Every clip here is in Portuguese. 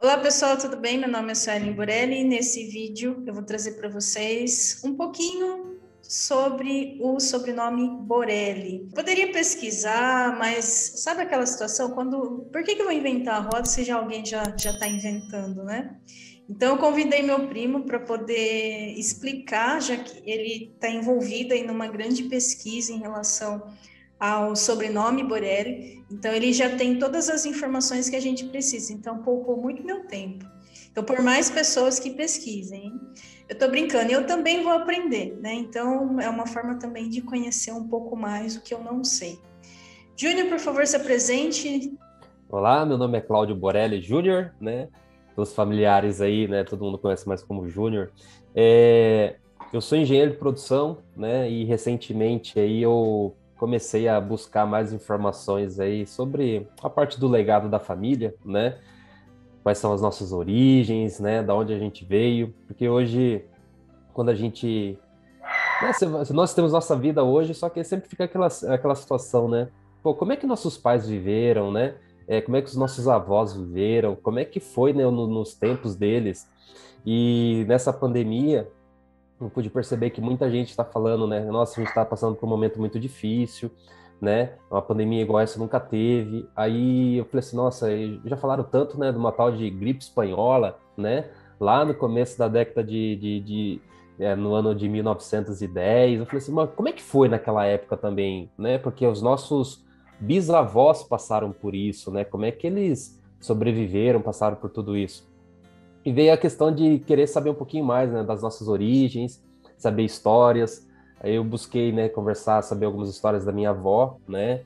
Olá pessoal, tudo bem? Meu nome é Suelen Burelli e nesse vídeo eu vou trazer para vocês um pouquinho sobre o sobrenome Borelli. Poderia pesquisar, mas sabe aquela situação quando... Por que eu vou inventar a roda se já alguém já está inventando, né? Então eu convidei meu primo para poder explicar, já que ele está envolvido aí numa grande pesquisa em relação ao sobrenome Borelli, então ele já tem todas as informações que a gente precisa, então poupou muito meu tempo. Então, por mais pessoas que pesquisem, hein? Eu estou brincando, eu também vou aprender, né? Então, é uma forma também de conhecer um pouco mais o que eu não sei. Júnior, por favor, se apresente. Olá, meu nome é Cláudio Borelli Júnior, né? Os familiares aí, né? Todo mundo conhece mais como Júnior. É, eu sou engenheiro de produção, né? E recentemente aí eu comecei a buscar mais informações aí sobre a parte do legado da família, né? Quais são as nossas origens, né? Da onde a gente veio, porque hoje, quando a gente, né? Se nós temos nossa vida hoje, só que sempre fica aquela situação, né? Pô, como é que nossos pais viveram, né? Como é que os nossos avós viveram? Como é que foi, né, nos tempos deles? E nessa pandemia, eu pude perceber que muita gente está falando, né? Nossa, a gente está passando por um momento muito difícil, né? Uma pandemia igual essa nunca teve. Aí eu falei assim, nossa, e já falaram tanto, né, de uma tal de gripe espanhola, né? Lá no começo da década no ano de 1910. Eu falei assim, mas como é que foi naquela época também, né? Porque os nossos bisavós passaram por isso, né? Como é que eles sobreviveram, passaram por tudo isso? E veio a questão de querer saber um pouquinho mais, né, das nossas origens, saber histórias. Aí eu busquei, né, conversar, saber algumas histórias da minha avó, né,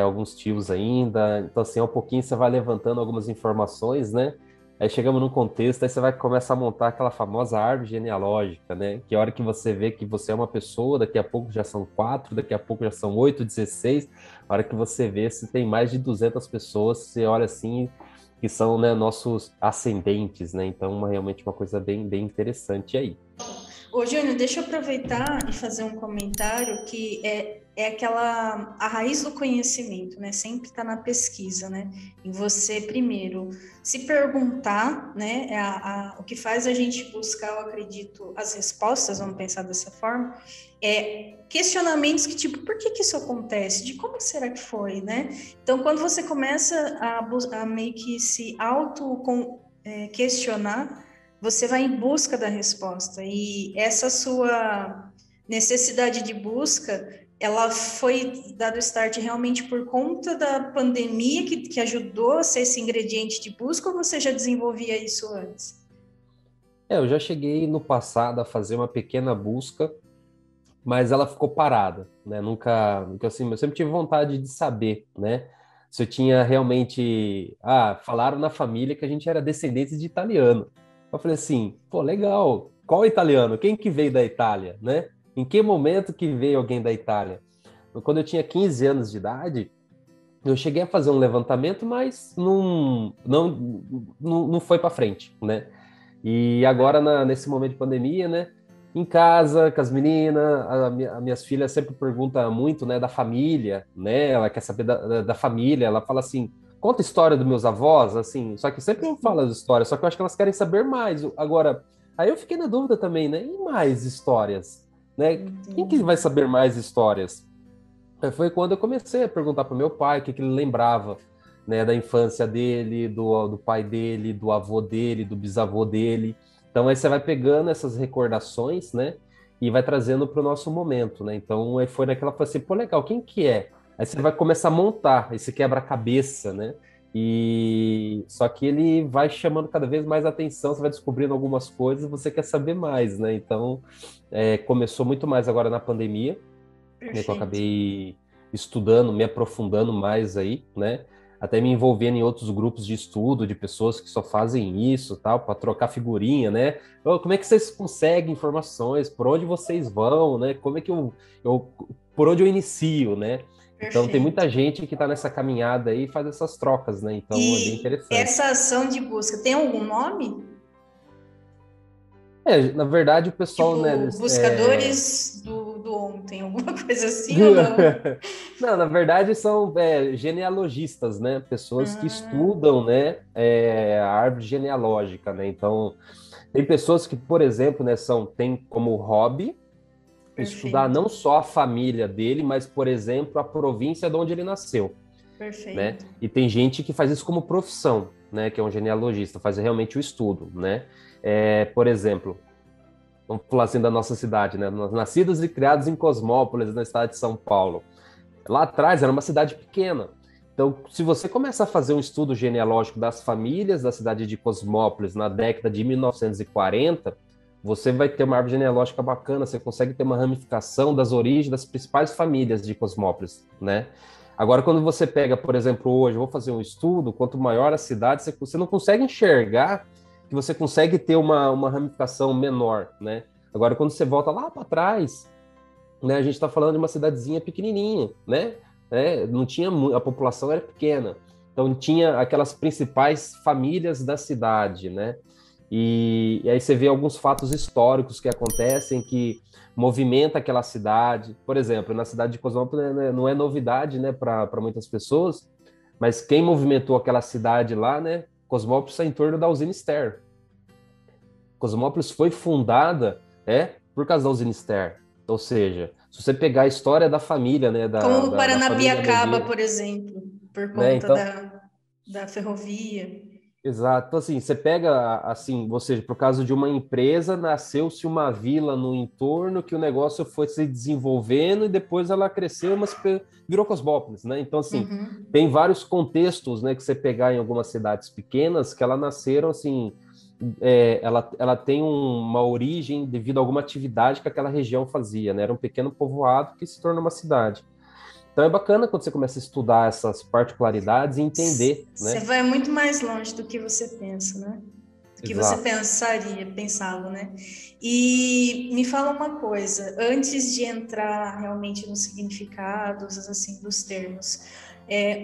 alguns tios ainda. Então, assim, um pouquinho você vai levantando algumas informações, né. Aí chegamos num contexto, aí você vai começar a montar aquela famosa árvore genealógica, né, que a hora que você vê que você é uma pessoa, daqui a pouco já são quatro, daqui a pouco já são oito, 16. A hora que você vê se tem mais de 200 pessoas, você olha assim que são, né, nossos ascendentes, né? Então, realmente uma coisa bem interessante aí. Ô, Júnior, deixa eu aproveitar e fazer um comentário que é aquela a raiz do conhecimento, né? Sempre está na pesquisa, né? Em você primeiro se perguntar, né? O que faz a gente buscar, eu acredito, as respostas, vamos pensar dessa forma, é questionamentos que tipo, por que isso acontece? De como será que foi, né? Então, quando você começa a meio que se questionar, você vai em busca da resposta. E essa sua necessidade de busca, ela foi dado start realmente por conta da pandemia que ajudou a ser esse ingrediente de busca, ou você já desenvolvia isso antes? Eu já cheguei no passado a fazer uma pequena busca, mas ela ficou parada, né? Nunca assim, eu sempre tive vontade de saber, né? Se eu tinha realmente, falaram na família que a gente era descendentes de italiano. Eu falei assim, pô, legal. Qual italiano? Quem que veio da Itália, né? Em que momento que veio alguém da Itália? Quando eu tinha 15 anos de idade, eu cheguei a fazer um levantamento, mas não foi para frente, né? E agora, nesse momento de pandemia, né? Em casa, com as meninas, as minhas filhas sempre perguntam muito, né, da família, né? Ela quer saber da família, ela fala assim, conta a história dos meus avós, assim, só que sempre eu falo as histórias, só que eu acho que elas querem saber mais. Agora, aí eu fiquei na dúvida também, né? E mais histórias, né? Quem que Entendi. vai saber mais histórias? Foi quando eu comecei a perguntar para o meu pai o que, que ele lembrava, né, da infância dele, do pai dele, do avô dele, do bisavô dele. Então aí você vai pegando essas recordações, né, e vai trazendo para o nosso momento, né? Então aí foi naquela, falei assim, pô, legal, quem que é? Aí você vai começar a montar esse quebra-cabeça, né? E só que ele vai chamando cada vez mais atenção, você vai descobrindo algumas coisas, você quer saber mais, né? Então começou muito mais agora na pandemia, né, que eu Perfeito. acabei estudando, me aprofundando mais aí, né? Até me envolvendo em outros grupos de estudo, de pessoas que só fazem isso, tal, para trocar figurinha, né? Ô, como é que vocês conseguem informações? Por onde vocês vão, né? Como é que eu por onde eu inicio, né? Então tem Perfeito. muita gente que está nessa caminhada aí e faz essas trocas, né? Então é bem E interessante. essa ação de busca tem algum nome? Na verdade, o pessoal, né, Tipo, buscadores do ontem, alguma coisa assim ou não? Não, na verdade são genealogistas, né? Pessoas que Ah, estudam, né, a árvore genealógica, né? Então, tem pessoas que, por exemplo, né, têm como hobby estudar perfeito, não só a família dele, mas, por exemplo, a província de onde ele nasceu, né? perfeito. E tem gente que faz isso como profissão, né? Que é um genealogista, faz realmente o estudo, né? Por exemplo, vamos falar assim da nossa cidade, né? Nós nascidos e criados em Cosmópolis, na cidade de São Paulo. Lá atrás era uma cidade pequena. Então, se você começa a fazer um estudo genealógico das famílias da cidade de Cosmópolis na década de 1940, você vai ter uma árvore genealógica bacana, você consegue ter uma ramificação das origens das principais famílias de Cosmópolis, né? Agora, quando você pega, por exemplo, hoje, eu vou fazer um estudo, quanto maior a cidade, você não consegue enxergar que você consegue ter uma ramificação menor, né? Agora, quando você volta lá para trás, né, a gente está falando de uma cidadezinha pequenininha, né? Não tinha a população era pequena, então tinha aquelas principais famílias da cidade, né? E aí você vê alguns fatos históricos que acontecem que movimenta aquela cidade. Por exemplo, na cidade de Cosmópolis não é novidade, né, para muitas pessoas, mas quem movimentou aquela cidade lá, né? Cosmópolis é em torno da usina Ster. Cosmópolis foi fundada por causa da usina Ster. Ou seja, se você pegar a história da família, né, Como o da família Paranapiacaba, Mediero, por exemplo, por né, conta então, da ferrovia. exato. Então, assim, você pega, assim, ou seja, por causa de uma empresa, nasceu-se uma vila no entorno que o negócio foi se desenvolvendo e depois ela cresceu, mas virou Cosmópolis, né? Então, assim, Uhum. tem vários contextos, né, que você pegar em algumas cidades pequenas que elas nasceram, assim, ela tem uma origem devido a alguma atividade que aquela região fazia, né? Era um pequeno povoado que se torna uma cidade. Então é bacana quando você começa a estudar essas particularidades e entender, Você né? vai muito mais longe do que você pensa, né? Do que você Exato. pensava, né? E me fala uma coisa, antes de entrar realmente nos significados, assim, dos termos,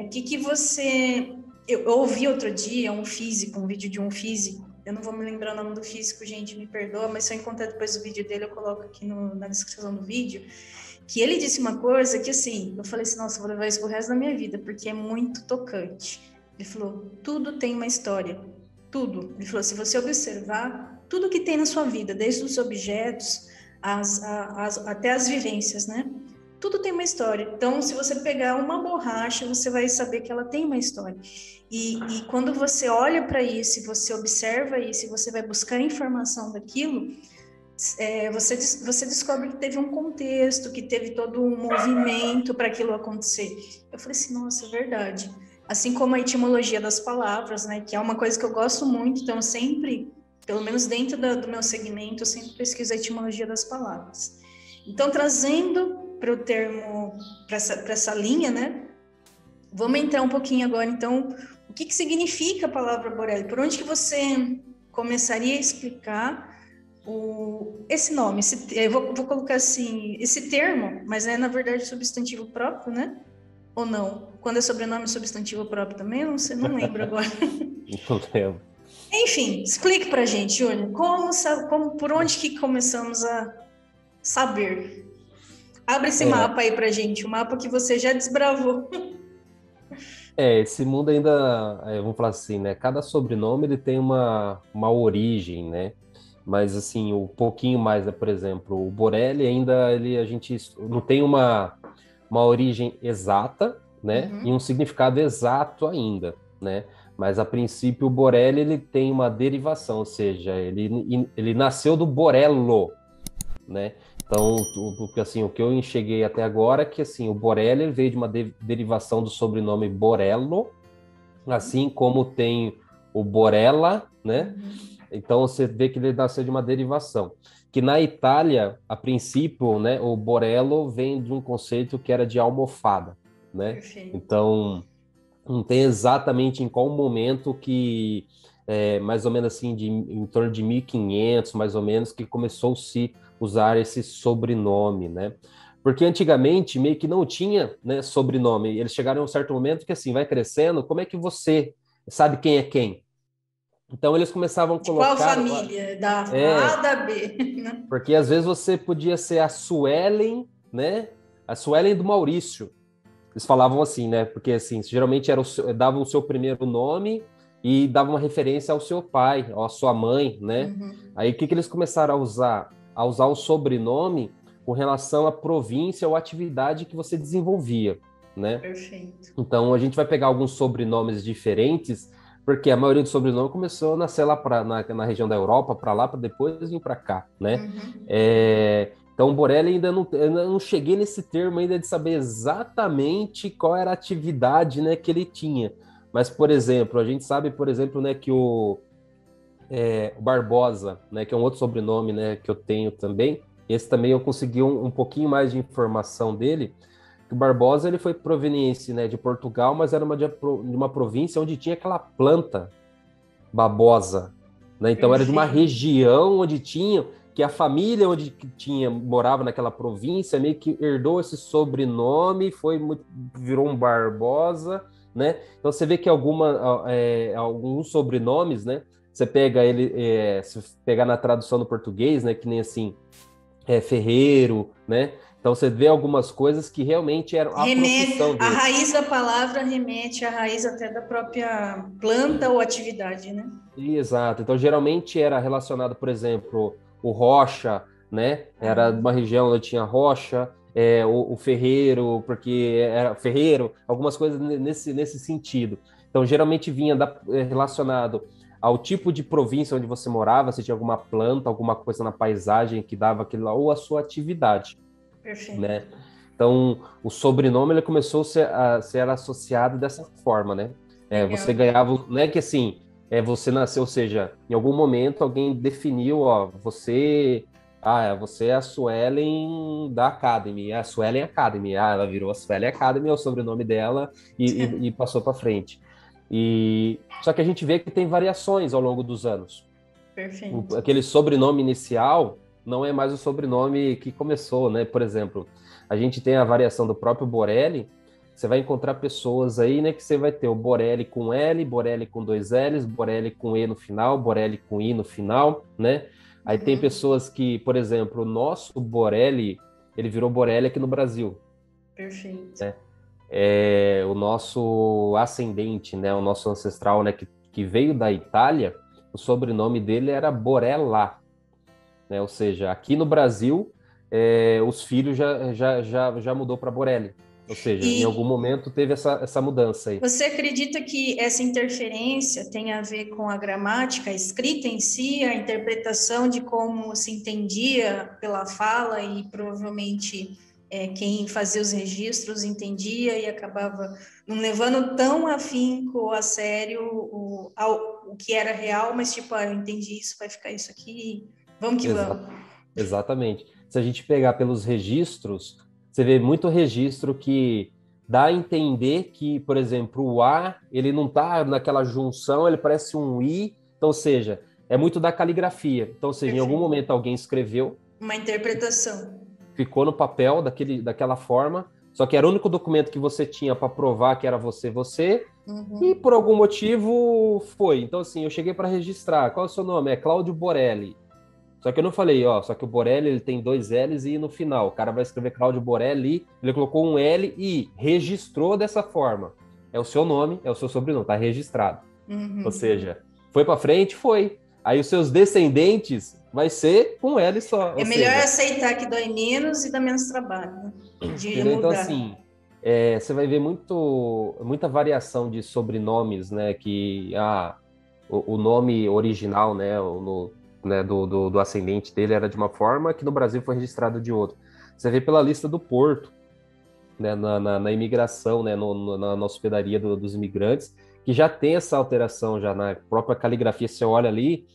o que que você... Eu ouvi outro dia um vídeo de um físico, eu não vou me lembrar o nome do físico, gente, me perdoa, mas se eu encontrar depois o vídeo dele, eu coloco aqui na descrição do vídeo, que ele disse uma coisa que, assim, eu falei assim, nossa, eu vou levar isso pro resto da minha vida, porque é muito tocante. Ele falou, tudo tem uma história, tudo. Ele falou, se você observar, tudo que tem na sua vida, desde os objetos até as vivências, né? Tudo tem uma história. Então, se você pegar uma borracha, você vai saber que ela tem uma história. E quando você olha para isso, você observa isso, você vai buscar informação daquilo, você descobre que teve um contexto, que teve todo um movimento para aquilo acontecer. Eu falei assim, nossa, é verdade. Assim como a etimologia das palavras, né, que é uma coisa que eu gosto muito, então eu sempre, pelo menos dentro do meu segmento, eu sempre pesquiso a etimologia das palavras. Então, trazendo para o termo, para essa linha, né, vamos entrar um pouquinho agora, então, o que significa a palavra Borelli? Por onde que você começaria a explicar esse nome, eu vou colocar assim, esse termo, mas é na verdade substantivo próprio, né? Ou não? Quando é sobrenome é substantivo próprio também? Eu não sei, não lembro agora. Não lembro. Enfim, explique pra gente, Júnior, por onde que começamos a saber? Abre esse É, mapa aí pra gente, o mapa que você já desbravou. esse mundo ainda, vamos falar assim, né? Cada sobrenome ele tem uma origem, né? Mas assim, um pouquinho mais, né? Por exemplo, o Borelli ainda a gente não tem uma origem exata, né? E um Uhum. significado exato ainda, né? Mas a princípio o Borelli ele tem uma derivação, ou seja, ele nasceu do Borello, né? Então, assim, o que eu enxerguei até agora é que assim, o Borelli veio de uma derivação do sobrenome Borello, assim como tem o Borella, né? Uhum. Então você vê que ele nasceu de uma derivação. Que na Itália, a princípio, né, o Borello vem de um conceito que era de almofada, né? Perfeito. Então, não tem exatamente em qual momento que, mais ou menos assim, em torno de 1500, mais ou menos, que começou a se usar esse sobrenome, né? Porque antigamente meio que não tinha, né, sobrenome. Eles chegaram a um certo momento que assim, vai crescendo, como é que você sabe quem é quem? Então eles começavam a De qual colocar... família? Da A, É, da B, né? porque às vezes você podia ser a Suelen, né? A Suelen do Maurício. Eles falavam assim, né? Porque assim, geralmente dava o seu primeiro nome e dava uma referência ao seu pai, ou à sua mãe, né? Uhum. Aí o que eles começaram a usar? A usar o sobrenome com relação à província ou atividade que você desenvolvia, né? Perfeito. Então a gente vai pegar alguns sobrenomes diferentes, porque a maioria do sobrenome começou a nascer lá na região da Europa, para lá, para depois vir para cá, né? Uhum. Então, Borelli eu não cheguei nesse termo ainda de saber exatamente qual era a atividade, né, que ele tinha. Mas, por exemplo, a gente sabe, por exemplo, né, que o Barbosa, né, que é um outro sobrenome, né, que eu tenho também, esse também eu consegui um pouquinho mais de informação dele, que o Barbosa ele foi proveniente, né, de Portugal, mas era de uma província onde tinha aquela planta babosa, né? Então era de uma Perfeito. região onde tinha que a família onde tinha morava naquela província meio que herdou esse sobrenome, virou um Barbosa, né? Então você vê que alguns sobrenomes, né? Você pega ele, se pegar na tradução do português, né? Que nem assim, Ferreiro, né? Então você vê algumas coisas que realmente eram a profissão A dele. raiz da palavra remete à raiz até da própria planta ou atividade, né? Exato. Então, geralmente era relacionado, por exemplo, o Rocha, né? Era Uhum. uma região onde tinha Rocha, o Ferreiro, porque era Ferreiro, algumas coisas nesse sentido. Então, geralmente vinha relacionado ao tipo de província onde você morava, se tinha alguma planta, alguma coisa na paisagem que dava aquilo lá, ou a sua atividade, né? Perfeito. Então, o sobrenome ele começou a ser associado dessa forma, né? Você Legal. ganhava, não é que assim, você nasceu, ou seja, em algum momento alguém definiu, ó, você é a Suelen da Academy, é a Suelen Academy, ela virou a Suelen Academy, é o sobrenome dela e passou para frente. E só que a gente vê que tem variações ao longo dos anos. Perfeito. Aquele sobrenome inicial não é mais o sobrenome que começou, né? Por exemplo, a gente tem a variação do próprio Borelli. Você vai encontrar pessoas aí, né? Que você vai ter o Borelli com L, Borelli com dois L's, Borelli com E no final, Borelli com I no final, né? Aí tem Uhum. pessoas que, por exemplo, o nosso Borelli, ele virou Borelli aqui no Brasil, Perfeito. né? O nosso ascendente, né? O nosso ancestral, né? Que veio da Itália, o sobrenome dele era Borella, né? Ou seja, aqui no Brasil, os filhos já mudou para Borelli. Ou seja, em algum E momento teve essa mudança aí. você acredita que essa interferência tem a ver com a gramática, a escrita em si, a interpretação de como se entendia pela fala e provavelmente quem fazia os registros entendia e acabava não levando tão afinco a sério o que era real, mas tipo, eu entendi isso, vai ficar isso aqui, vamos que Exa vamos. Exatamente. Se a gente pegar pelos registros, você vê muito registro que dá a entender que, por exemplo, o A, ele não está naquela junção, ele parece um I, então, ou seja, é muito da caligrafia. Então, ou seja, em algum Perfeito. momento alguém escreveu, Uma interpretação. ficou no papel daquela forma, só que era o único documento que você tinha para provar que era você, e Uhum. por algum motivo foi. Então, assim, eu cheguei para registrar. Qual é o seu nome? É Cláudio Borelli. Só que eu não falei, ó, só que o Borelli ele tem dois L's e I no final. O cara vai escrever Cláudio Borelli, ele colocou um L e registrou dessa forma. É o seu nome, é o seu sobrenome, tá registrado. Ou Uhum. seja, foi para frente, foi. Aí os seus descendentes vai ser com L só, É ou melhor seja, aceitar que dói menos e dá menos trabalho, né? De entendeu? Então, mudar. assim, você vai ver muita variação de sobrenomes, né? Que o nome original, né? Né, do ascendente dele era de uma forma que no Brasil foi registrado de outra. Você vê pela lista do Porto, né? Na imigração, né? Na hospedaria dos imigrantes, que já tem essa alteração já na própria caligrafia. Você olha ali,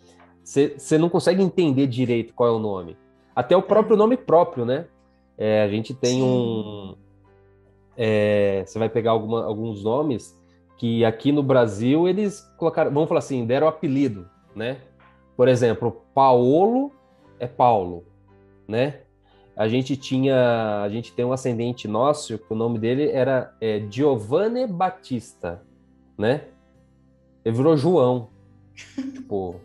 você não consegue entender direito qual é o nome. Até o próprio É, nome próprio, né? A gente tem sim, você vai pegar alguns nomes que aqui no Brasil eles colocaram, vamos falar assim, deram apelido, né? Por exemplo, Paolo é Paulo, né? A gente tem um ascendente nosso que o nome dele era Giovanni Battista, né? Ele virou João. Tipo,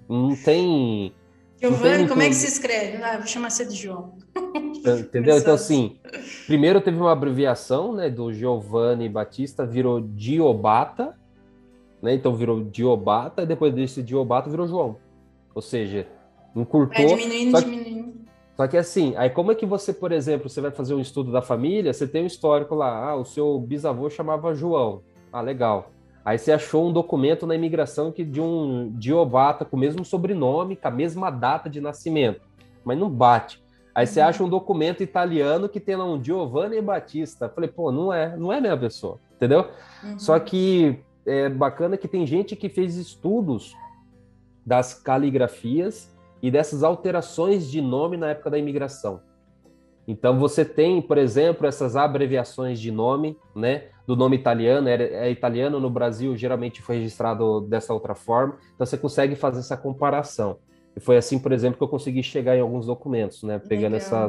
não tem, não tem Giovanni, como é que muito, se escreve? Ah, vou chamar você de João. entendeu? Então, Começar assim. assim, primeiro teve uma abreviação, né, do Giovanni Batista, virou Diobata, né? Então virou Diobata, e depois desse Diobata virou João. Ou seja, Vai encurtou. diminuindo, diminuindo. Só que assim, aí como é que você, por exemplo, você vai fazer um estudo da família, você tem um histórico lá, o seu bisavô chamava João. Ah, legal. Aí você achou um documento na imigração que de um diobata com o mesmo sobrenome, com a mesma data de nascimento, mas não bate. Aí você acha um documento italiano que tem lá um Giovanni Battista. Falei, pô, não é a mesma pessoa, entendeu? Só Uhum. que é bacana que tem gente que fez estudos das caligrafias e dessas alterações de nome na época da imigração. Então você tem, por exemplo, essas abreviações de nome, né? Do nome italiano, é italiano no Brasil, geralmente foi registrado dessa outra forma. Então você consegue fazer essa comparação. E foi assim, por exemplo, que eu consegui chegar em alguns documentos, né? Pegando Legal.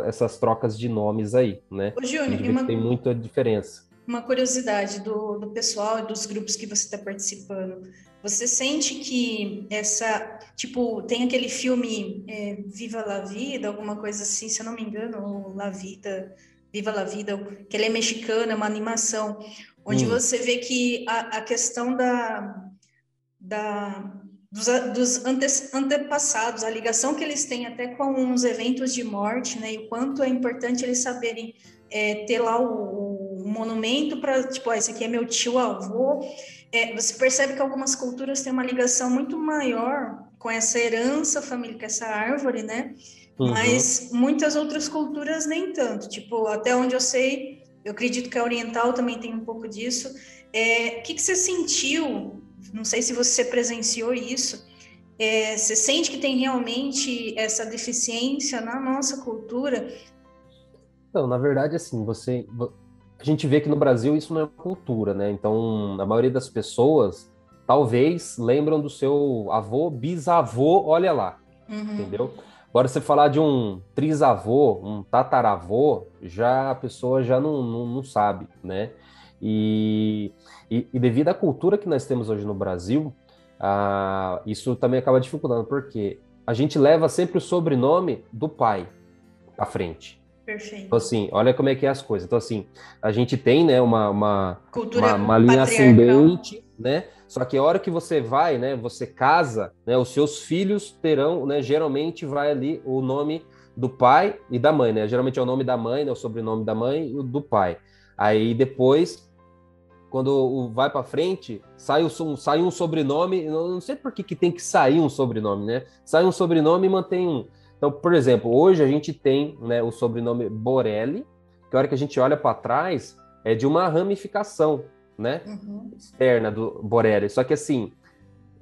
essas trocas de nomes aí, né? Ô, A Júnior, gente vê que tem muita diferença. uma curiosidade do pessoal e dos grupos que você está participando. Você sente que tipo, tem aquele filme Viva la Vida, alguma coisa assim, se eu não me engano, ou La Vida, Viva la Vida, que ele é mexicano, é uma animação, onde Hum, você vê que a questão da, dos antepassados, a ligação que eles têm até com os eventos de morte, né, e o quanto é importante eles saberem ter lá o monumento para, tipo, esse aqui é meu tio-avô. Você percebe que algumas culturas têm uma ligação muito maior com essa herança família, com essa árvore, né? uhum. Mas muitas outras culturas nem tanto. Tipo, até onde eu sei, eu acredito que a oriental também tem um pouco disso. O que você sentiu? Não sei se você presenciou isso. Você sente que tem realmente essa deficiência na nossa cultura? Então, na verdade, assim, a gente vê que no Brasil isso não é cultura, né? Então, a maioria das pessoas talvez lembram do seu avô, bisavô, olha lá, Uhum. entendeu? Agora, você falar de um trisavô, um tataravô, já a pessoa já não sabe, né? E, e devido à cultura que nós temos hoje no Brasil, isso também acaba dificultando, porque a gente leva sempre o sobrenome do pai à frente. Então, Perfeito. assim, olha como é que é as coisas. Então, assim, a gente tem, né, Cultura uma linha patriarcal. ascendente, né? Só que a hora que você vai, né, você casa, né, os seus filhos terão, né, geralmente vai ali o nome do pai e da mãe, né? Geralmente é o nome da mãe, né, o sobrenome da mãe e o do pai. Aí depois, quando vai para frente, sai um sobrenome, eu não sei por que, que tem que sair um sobrenome, né? Sai um sobrenome e mantém um. Então, por exemplo, hoje a gente tem, né, o sobrenome Borelli, que a hora que a gente olha para trás é de uma ramificação, né, Uhum. externa do Borelli. Só que assim,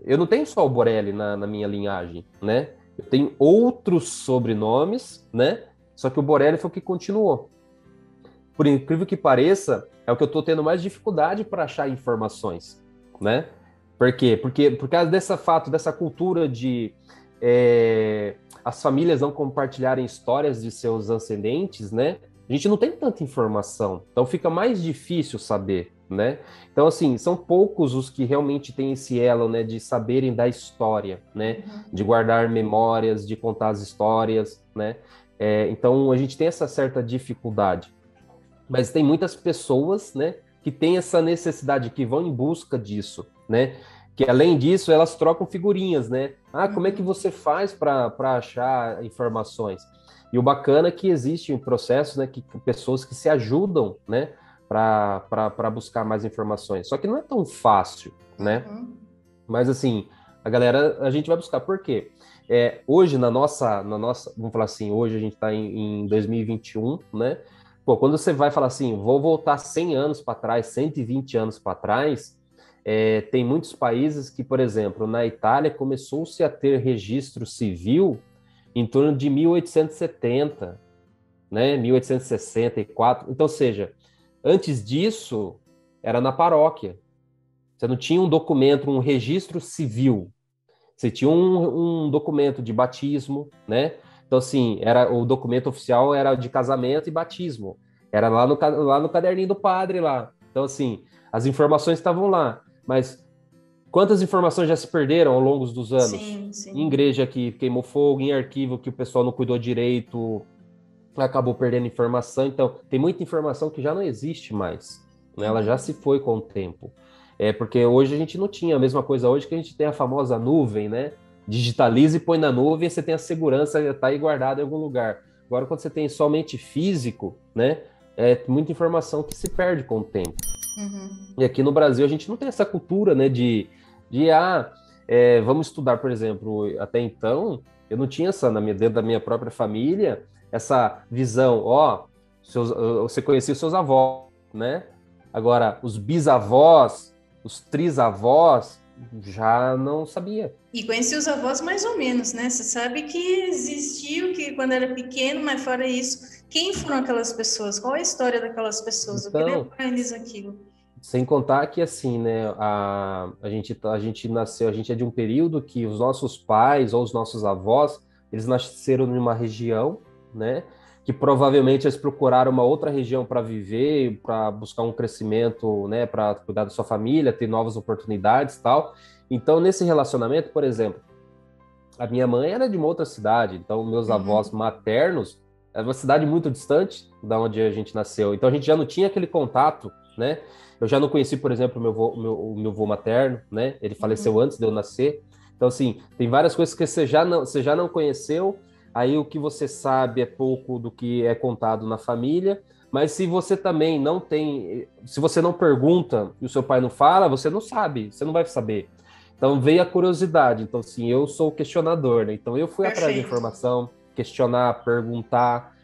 eu não tenho só o Borelli na minha linhagem, né? Eu tenho outros sobrenomes, né? Só que o Borelli foi o que continuou. Por incrível que pareça, é o que eu estou tendo mais dificuldade para achar informações, né? Por quê? Porque por causa dessa fato, dessa cultura de as famílias não compartilharem histórias de seus ascendentes, né? A gente não tem tanta informação, então fica mais difícil saber, né? Então, assim, são poucos os que realmente têm esse elo, né, de saberem da história, né? De Uhum. guardar memórias, de contar as histórias, né? Então, a gente tem essa certa dificuldade. Mas tem muitas pessoas, né, que têm essa necessidade, que vão em busca disso, né? Que além disso, elas trocam figurinhas, né? Ah, como é que Uhum. você faz para achar informações? E o bacana é que existe um processo, né, que pessoas que se ajudam, né, para buscar mais informações. Só que não é tão fácil, né? Uhum. Mas assim, a gente vai buscar. Por quê? Hoje, vamos falar assim, hoje a gente está em 2021, né? Pô, quando você vai falar assim, vou voltar 100 anos para trás, 120 anos para trás, tem muitos países que, por exemplo, na Itália começou-se a ter registro civil em torno de 1870, né? 1864. Então, ou seja, antes disso, era na paróquia. Você não tinha um documento, um registro civil. Você tinha um documento de batismo, né? Então, assim, o documento oficial era de casamento e batismo. Era lá no caderninho do padre lá. Então, assim, as informações estavam lá. Mas Quantas informações já se perderam ao longo dos anos? Sim, sim. Em igreja que queimou fogo, em arquivo que o pessoal não cuidou direito, acabou perdendo informação. Então, tem muita informação que já não existe mais, né? Ela já se foi com o tempo. Porque hoje a gente não tinha a mesma coisa hoje que a gente tem a famosa nuvem, né? Digitaliza e põe na nuvem, você tem a segurança, está aí guardado em algum lugar. Agora, quando você tem somente físico, né? É muita informação que se perde com o tempo. Uhum. E aqui no Brasil a gente não tem essa cultura, né? Vamos estudar, por exemplo, até então, eu não tinha dentro da minha própria família, essa visão, você conhecia os seus avós, né? Agora, os bisavós, os trisavós, já não sabia. E conheci os avós mais ou menos, né? Você sabe que existiu, que quando era pequeno, mas fora isso, quem foram aquelas pessoas? Qual é a história daquelas pessoas? O que levou eles aquilo? Sem contar que, assim, né, a gente nasceu, a gente é de um período que os nossos pais ou os nossos avós, eles nasceram numa região, né, que provavelmente eles procuraram uma outra região para viver, para buscar um crescimento, né, para cuidar da sua família, ter novas oportunidades e tal. Então, nesse relacionamento, por exemplo, a minha mãe era de uma outra cidade, então meus avós maternos era uma cidade muito distante da onde a gente nasceu. Então, a gente já não tinha aquele contato, né? Eu já não conheci, por exemplo, o meu avô materno, né? Ele faleceu antes de eu nascer. Então, assim, tem várias coisas que você já não conheceu, aí o que você sabe é pouco do que é contado na família, mas se você também não tem, se você não pergunta e o seu pai não fala, você não sabe, você não vai saber. Então veio a curiosidade, então assim, eu sou o questionador, né? Então eu fui atrás de informação, questionar, perguntar,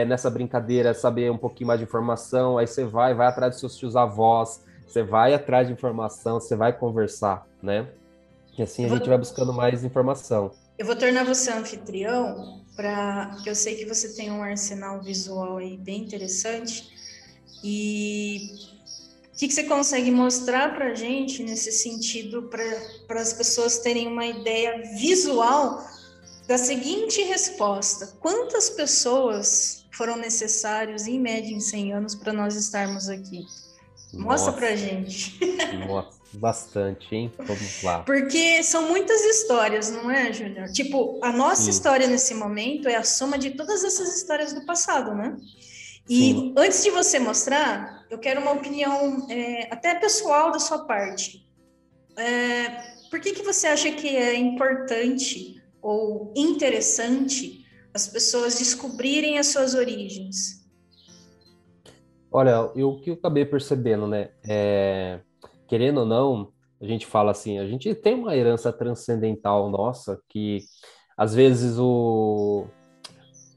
nessa brincadeira, saber um pouquinho mais de informação, aí você vai atrás dos seus tios avós, você vai atrás de informação, você vai conversar, né? E assim a gente vai buscando mais informação. Eu vou tornar você anfitrião, porque eu sei que você tem um arsenal visual aí bem interessante. E o que você consegue mostrar para a gente nesse sentido, para as pessoas terem uma ideia visual da seguinte resposta: quantas pessoas foram necessárias, em média, em 100 anos, para nós estarmos aqui? Mostra para a gente. Nossa, bastante, hein? Vamos lá. Porque são muitas histórias, não é, Júnior? Tipo, a nossa história nesse momento é a soma de todas essas histórias do passado, né? E antes de você mostrar, eu quero uma opinião até pessoal da sua parte. Por que você acha que é importante ou interessante as pessoas descobrirem as suas origens? Olha, o que eu acabei percebendo, né? Querendo ou não, a gente fala assim, a gente tem uma herança transcendental nossa que às vezes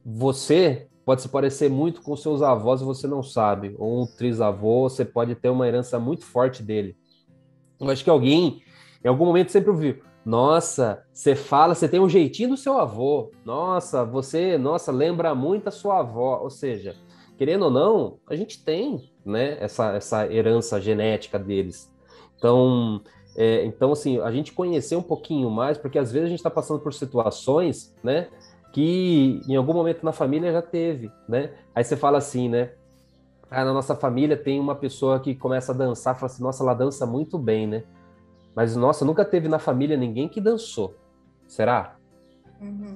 você pode se parecer muito com seus avós e você não sabe, ou um trisavô, você pode ter uma herança muito forte dele. Eu acho que alguém, em algum momento, sempre ouviu: nossa, você tem um jeitinho do seu avô, nossa, lembra muito a sua avó. Ou seja, querendo ou não, a gente tem, né, essa herança genética deles. Então, assim, a gente conhecer um pouquinho mais, porque às vezes a gente está passando por situações, né, que em algum momento na família já teve, né? Aí você fala assim, né? Na nossa família tem uma pessoa que começa a dançar, fala assim, nossa, ela dança muito bem, né? Mas, nossa, nunca teve na família ninguém que dançou. Será?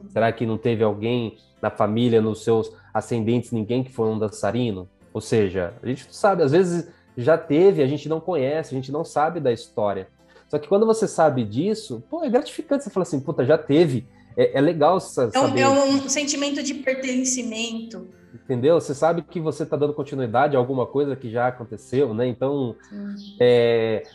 Será que não teve alguém na família, nos seus ascendentes, ninguém que foi um dançarino? Ou seja, a gente não sabe, às vezes já teve, a gente não conhece, a gente não sabe da história. Só que quando você sabe disso, pô, é gratificante, você fala assim, puta, já teve. É legal saber. É um sentimento de pertencimento. Entendeu? Você sabe que você está dando continuidade a alguma coisa que já aconteceu, né? Então,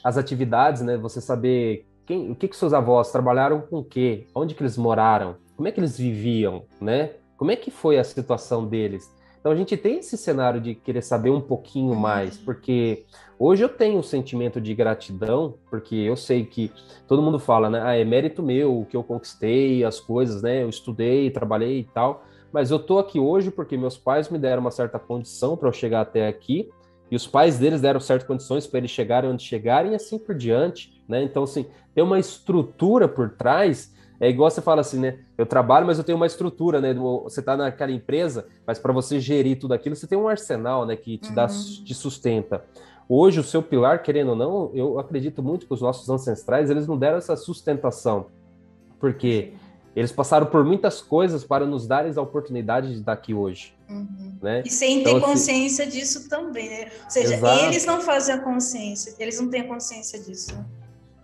as atividades, né? Você saber o que seus avós trabalharam com o quê? Onde que eles moraram? Como é que eles viviam, né? Como é que foi a situação deles? Então, a gente tem esse cenário de querer saber um pouquinho mais, porque hoje eu tenho um sentimento de gratidão, porque eu sei que todo mundo fala, né? É mérito meu, o que eu conquistei, as coisas, né? Eu estudei, trabalhei e tal. Mas eu tô aqui hoje porque meus pais me deram uma certa condição para eu chegar até aqui, e os pais deles deram certas condições para eles chegarem onde chegarem e assim por diante, né? Então, assim, tem uma estrutura por trás, é igual você fala assim, né? Eu trabalho, mas eu tenho uma estrutura, né? Você tá naquela empresa, mas para você gerir tudo aquilo, você tem um arsenal, né? Que te sustenta. hoje o seu pilar, querendo ou não, eu acredito muito que os nossos ancestrais, eles não deram essa sustentação, porque eles passaram por muitas coisas para nos darem a oportunidade de estar aqui hoje. Né? E sem então, ter consciência disso também, né? Ou seja, eles não fazem a consciência, eles não têm a consciência disso. Né?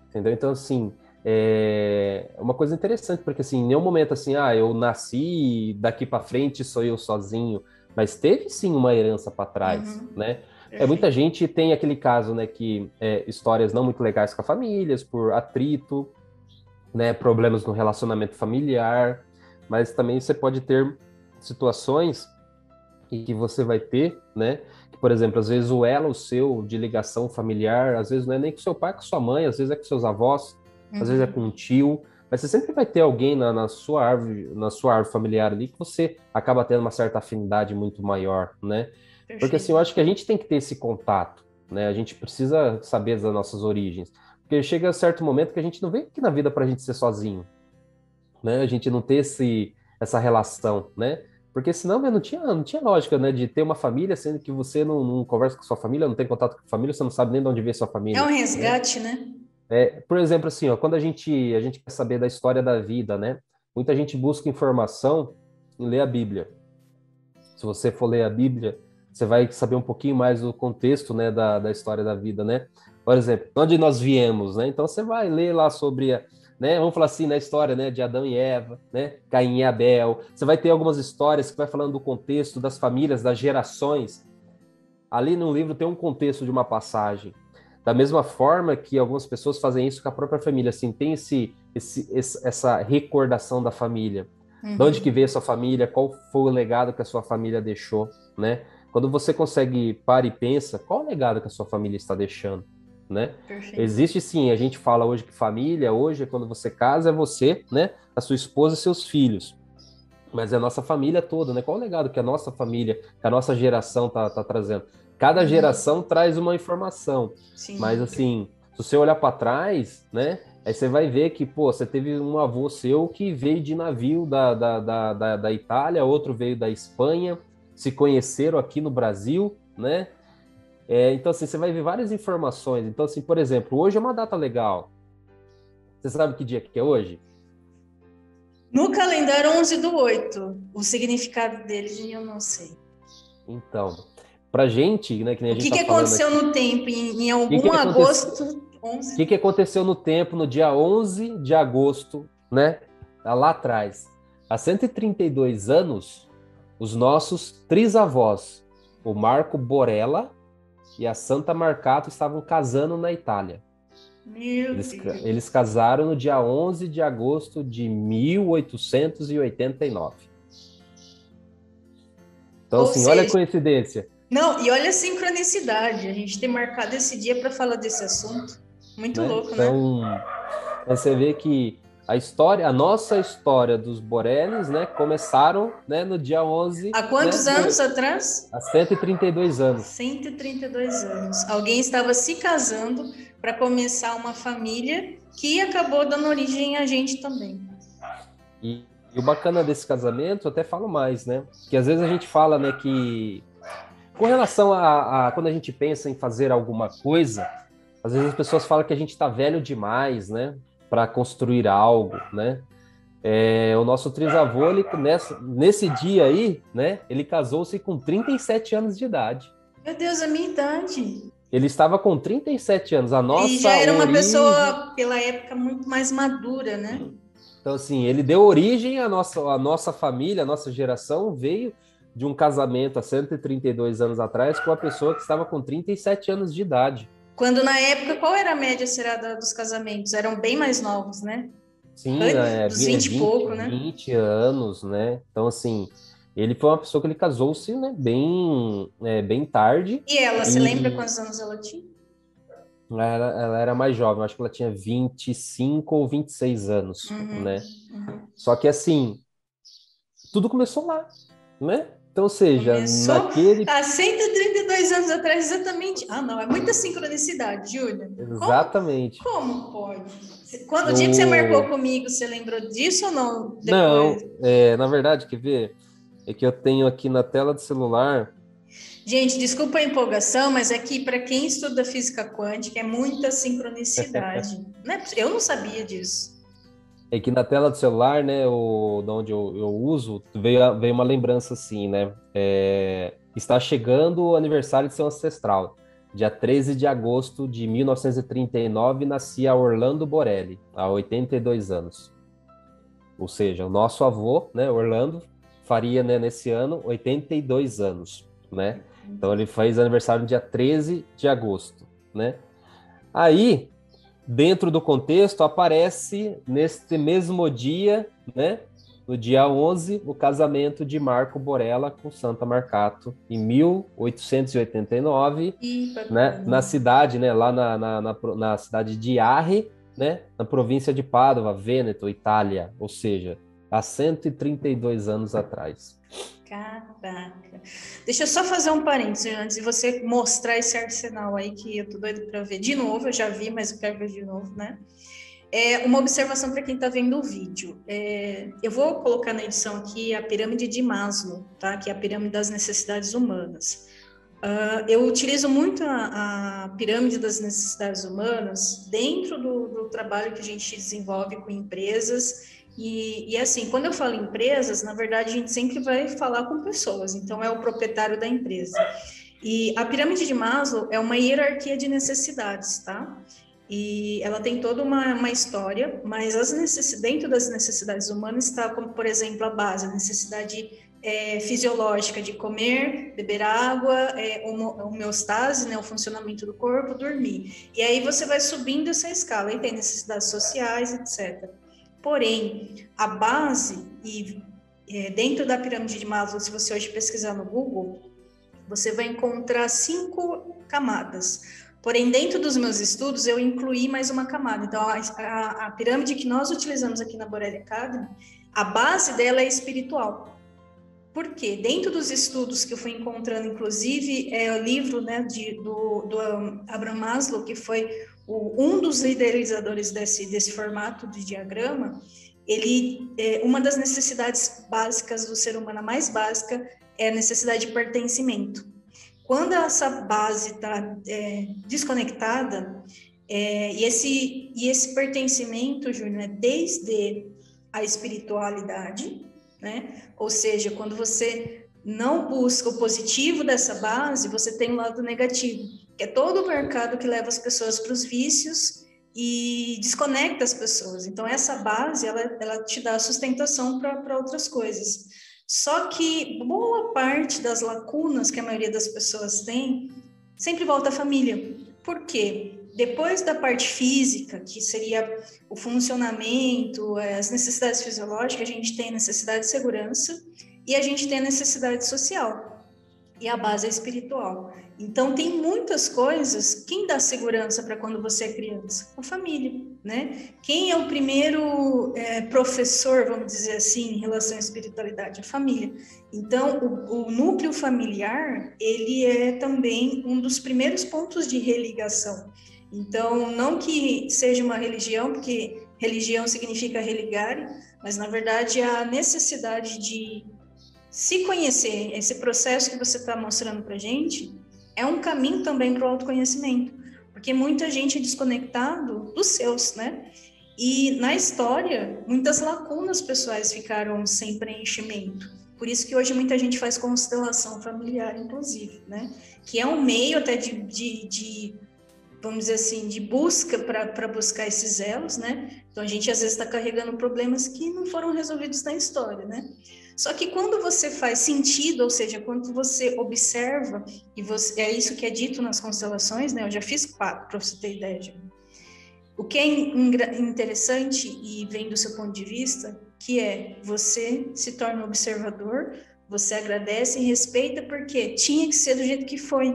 Entendeu? Então, assim, é uma coisa interessante, porque, assim, em nenhum momento, assim, eu nasci, daqui para frente sou eu sozinho, mas teve, sim, uma herança para trás, né? Muita gente tem aquele caso, né, que histórias não muito legais com as famílias, por atrito, né, problemas no relacionamento familiar, mas também você pode ter situações e que você vai ter, né? Que, por exemplo, às vezes o elo seu de ligação familiar, às vezes não é nem com seu pai, com sua mãe, às vezes é com seus avós, às vezes é com um tio, mas você sempre vai ter alguém na sua árvore familiar ali que você acaba tendo uma certa afinidade muito maior, né? Perfeito. Porque assim, eu acho que a gente tem que ter esse contato, né? A gente precisa saber das nossas origens, porque chega a certo momento que a gente não vem aqui na vida para a gente ser sozinho, né? A gente não ter essa relação, né? Porque senão não tinha lógica, né, de ter uma família, sendo que você não conversa com sua família, não tem contato com a família, você não sabe nem de onde veio sua família. É um resgate, né? Por exemplo, assim, quando a gente quer saber da história da vida, né, muita gente busca informação em ler a Bíblia. Se você for ler a Bíblia, você vai saber um pouquinho mais do contexto, né, da história da vida, né? Por exemplo, onde nós viemos, né? Então você vai ler lá sobre né, vamos falar assim, na história, né, de Adão e Eva, né, Caim e Abel. Você vai ter algumas histórias que vai falando do contexto das famílias, das gerações. Ali no livro tem um contexto de uma passagem. Da mesma forma que algumas pessoas fazem isso com a própria família, assim, tem essa recordação da família. De onde que veio a sua família, qual foi o legado que a sua família deixou, né? Quando você consegue parar e pensa, qual o legado que a sua família está deixando? Né? Existe sim, a gente fala hoje que família, hoje quando você casa é você, né, a sua esposa e seus filhos, mas é a nossa família toda, né? Qual o legado que a nossa família, que a nossa geração tá trazendo? Cada geração traz uma informação, mas assim, se você olhar para trás, né, aí você vai ver que, pô, você teve um avô seu que veio de navio da Itália, outro veio da Espanha, se conheceram aqui no Brasil, né? Então, assim, você vai ver várias informações. Então, assim, por exemplo, hoje é uma data legal. Você sabe que dia que é hoje? No calendário 11/8. O significado dele eu não sei. Então, pra gente, né, que nem a gente tá falando aqui. O que aconteceu no tempo? Em algum agosto... O que aconteceu no tempo, no dia 11 de agosto, né? Lá atrás. Há 132 anos, os nossos trisavós, o Marco Borella e a Santa Marcato, estavam casando na Itália. Eles casaram no dia 11 de agosto de 1889. Então, assim, olha a coincidência. Não, e olha a sincronicidade. A gente ter marcado esse dia para falar desse assunto. Muito louco, então, né? Você vê que a nossa história dos Borellis, né, começaram, né, no dia 11... Há quantos anos atrás? Há 132 anos. 132 anos. Alguém estava se casando para começar uma família que acabou dando origem a gente também. E o bacana desse casamento, eu até falo mais, né? Que às vezes a gente fala, né, que com relação a quando a gente pensa em fazer alguma coisa, às vezes as pessoas falam que a gente está velho demais, né, para construir algo, né? O nosso trisavô, ele, nesse dia aí, né, ele casou-se com 37 anos de idade. Meu Deus, a minha idade. Ele estava com 37 anos. A nossa e já era uma pessoa, pela época, muito mais madura, né? Então, assim, ele deu origem à nossa família, a nossa geração veio de um casamento há 132 anos atrás com uma pessoa que estava com 37 anos de idade. Quando, na época, qual era a média dos casamentos? Eram bem mais novos, né? Sim, dos 20 e pouco, né? 20 anos, né? Então, assim, ele foi uma pessoa que ele casou-se, né, bem tarde. E ela, você lembra quantos anos ela tinha? Ela era mais jovem, eu acho que ela tinha 25 ou 26 anos, né? Só que, assim, tudo começou lá, né? Então, ou seja, há 132 anos atrás, exatamente. Ah, não, é muita sincronicidade, Júlia. Exatamente. Como pode? O dia que você marcou comigo, você lembrou disso ou não? Depois? Não, na verdade, quer ver? É que eu tenho aqui na tela do celular Gente, desculpa a empolgação, mas é que para quem estuda física quântica é muita sincronicidade. Né? Eu não sabia disso. É que na tela do celular, né, de onde eu uso, veio uma lembrança assim, né? Está chegando o aniversário de seu ancestral. Dia 13 de agosto de 1939, nascia Orlando Borelli, há 82 anos. Ou seja, o nosso avô, né, Orlando, faria, né, nesse ano 82 anos, né? Então ele fez aniversário no dia 13 de agosto, né? Aí, dentro do contexto, aparece neste mesmo dia, né, no dia 11, o casamento de Marco Borella com Santa Marcato, em 1889, né, na cidade, né, lá na cidade de Arre, né, na província de Pádua, Vêneto, Itália, ou seja, há 132 anos atrás. Caraca. Deixa eu só fazer um parênteses antes de você mostrar esse arsenal aí que eu tô doido para ver de novo. Eu já vi, mas eu quero ver de novo, né? Uma observação para quem está vendo o vídeo. Eu vou colocar na edição aqui a pirâmide de Maslow, tá? Que é a pirâmide das necessidades humanas. Eu utilizo muito a pirâmide das necessidades humanas dentro do trabalho que a gente desenvolve com empresas. E assim, quando eu falo empresas, na verdade a gente sempre vai falar com pessoas, então é o proprietário da empresa. E a pirâmide de Maslow é uma hierarquia de necessidades, tá? E ela tem toda uma história, mas dentro das necessidades humanas está, como por exemplo, a base, a necessidade fisiológica de comer, beber água, homeostase, né, o funcionamento do corpo, dormir. E aí você vai subindo essa escala, aí tem necessidades sociais, etc. Porém, a base, dentro da pirâmide de Maslow, se você hoje pesquisar no Google, você vai encontrar 5 camadas. Porém, dentro dos meus estudos, eu incluí mais uma camada. Então, a pirâmide que nós utilizamos aqui na Borelli Academy, a base dela é espiritual. Por quê? Dentro dos estudos que eu fui encontrando, inclusive, o livro, né, do Abraham Maslow, que foi um dos liderizadores desse formato de diagrama, uma das necessidades básicas do ser humano, a mais básica, é a necessidade de pertencimento. Quando essa base está desconectada, e esse pertencimento, Júnior, é desde a espiritualidade, né? Ou seja, quando você não busca o positivo dessa base, você tem um lado negativo, que é todo o mercado que leva as pessoas para os vícios e desconecta as pessoas. Então, essa base, ela te dá sustentação para outras coisas. Só que boa parte das lacunas que a maioria das pessoas tem, sempre volta à família. Por quê? Depois da parte física, que seria o funcionamento, as necessidades fisiológicas, a gente tem a necessidade de segurança e a gente tem a necessidade social. E a base é espiritual. Então, tem muitas coisas. Quem dá segurança para quando você é criança? A família, né? Quem é o primeiro professor, vamos dizer assim, em relação à espiritualidade? A família. Então, o núcleo familiar, ele é também um dos primeiros pontos de religação. Então, não que seja uma religião, porque religião significa religar, mas, na verdade, a necessidade de se conhecer, esse processo que você está mostrando para a gente, é um caminho também para o autoconhecimento, porque muita gente é desconectado dos seus, né? E na história, muitas lacunas pessoais ficaram sem preenchimento. Por isso que hoje muita gente faz constelação familiar, inclusive, né? Que é um meio até de vamos dizer assim, de busca para buscar esses elos, né? Então a gente às vezes está carregando problemas que não foram resolvidos na história, né? Só que quando você faz sentido, ou seja, quando você observa, e é isso que é dito nas constelações, né? Eu já fiz 4, para você ter ideia. O que é interessante e vem do seu ponto de vista, que é você se torna observador, você agradece e respeita porque tinha que ser do jeito que foi.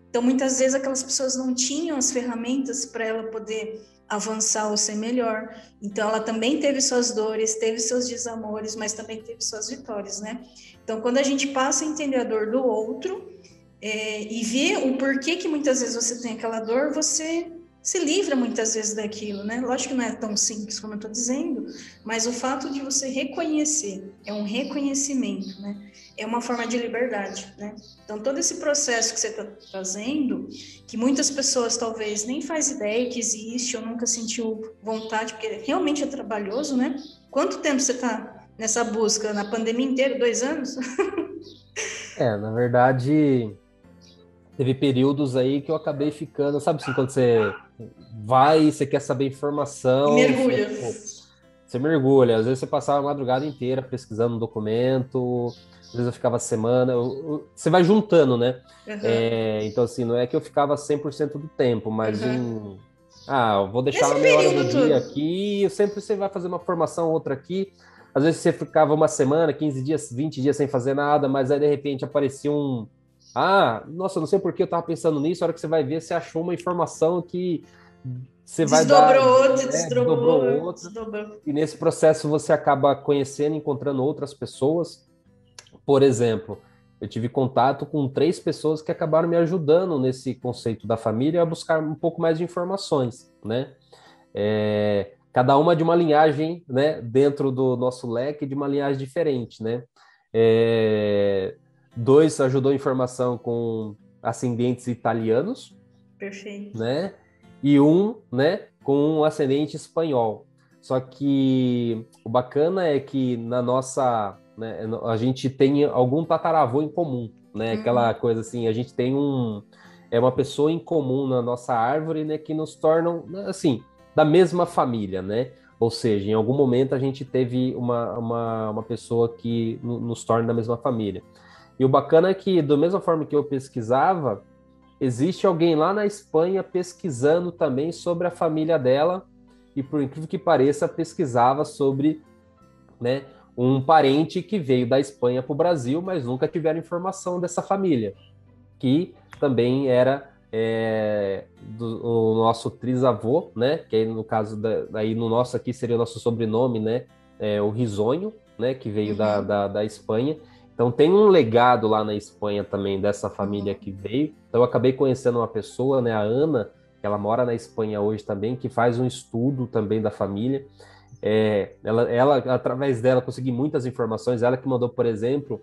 Então, muitas vezes aquelas pessoas não tinham as ferramentas para ela poder avançar ou ser melhor. Então, ela também teve suas dores, teve seus desamores, mas também teve suas vitórias, né? Então, quando a gente passa a entender a dor do outro e vê o porquê que muitas vezes você tem aquela dor, você se livra muitas vezes daquilo, né? Lógico que não é tão simples como eu estou dizendo, mas o fato de você reconhecer, é um reconhecimento, né? É uma forma de liberdade, né? Então, todo esse processo que você está trazendo, que muitas pessoas talvez nem faz ideia que existe ou nunca sentiu vontade, porque realmente é trabalhoso, né? Quanto tempo você está nessa busca? Na pandemia inteira? 2 anos? Na verdade, teve períodos aí que eu acabei ficando, sabe assim, quando você vai, você quer saber E informação, mergulha. você mergulha. Às vezes você passava a madrugada inteira pesquisando um documento, às vezes eu ficava semana, você vai juntando, né? Uhum. Então, assim, não é que eu ficava 100% do tempo, mas Uhum. eu vou deixar Nesse uma meia hora do período dia todo. aqui, sempre você vai fazer uma formação, outra aqui. Às vezes você ficava uma semana, 15 dias, 20 dias sem fazer nada, mas aí de repente aparecia nossa, não sei por que eu estava pensando nisso, a hora que você vai ver, você achou uma informação que você vai dar, Desdobrou outro, desdobrou desdobrou, outra, desdobrou. e nesse processo você acaba conhecendo, encontrando outras pessoas. Por exemplo, eu tive contato com 3 pessoas que acabaram me ajudando nesse conceito da família a buscar um pouco mais de informações, né? Cada uma de uma linhagem, né, dentro do nosso leque, de uma linhagem diferente, né? É, 2 ajudou a informação com ascendentes italianos, Perfeito. né? E né, com um ascendente espanhol. Só que o bacana é que na nossa, né, a gente tem algum tataravô em comum, né? Aquela Uhum. coisa assim, a gente tem uma pessoa em comum na nossa árvore, né, que nos tornam, assim, da mesma família, né? Ou seja, em algum momento a gente teve uma pessoa que nos torna da mesma família. E o bacana é que, da mesma forma que eu pesquisava, existe alguém lá na Espanha pesquisando também sobre a família dela e, por incrível que pareça, pesquisava sobre, né, um parente que veio da Espanha para o Brasil, mas nunca tiveram informação dessa família, que também era do nosso trisavô, né, que aí no caso, aí no nosso aqui seria o nosso sobrenome, né, o Risonho, né, que veio Uhum. da Espanha. Então tem um legado lá na Espanha também dessa família Uhum. que veio. Então eu acabei conhecendo uma pessoa, né, a Ana, que ela mora na Espanha hoje também, que faz um estudo também da família. Ela, através dela, consegui muitas informações. Ela que mandou, por exemplo,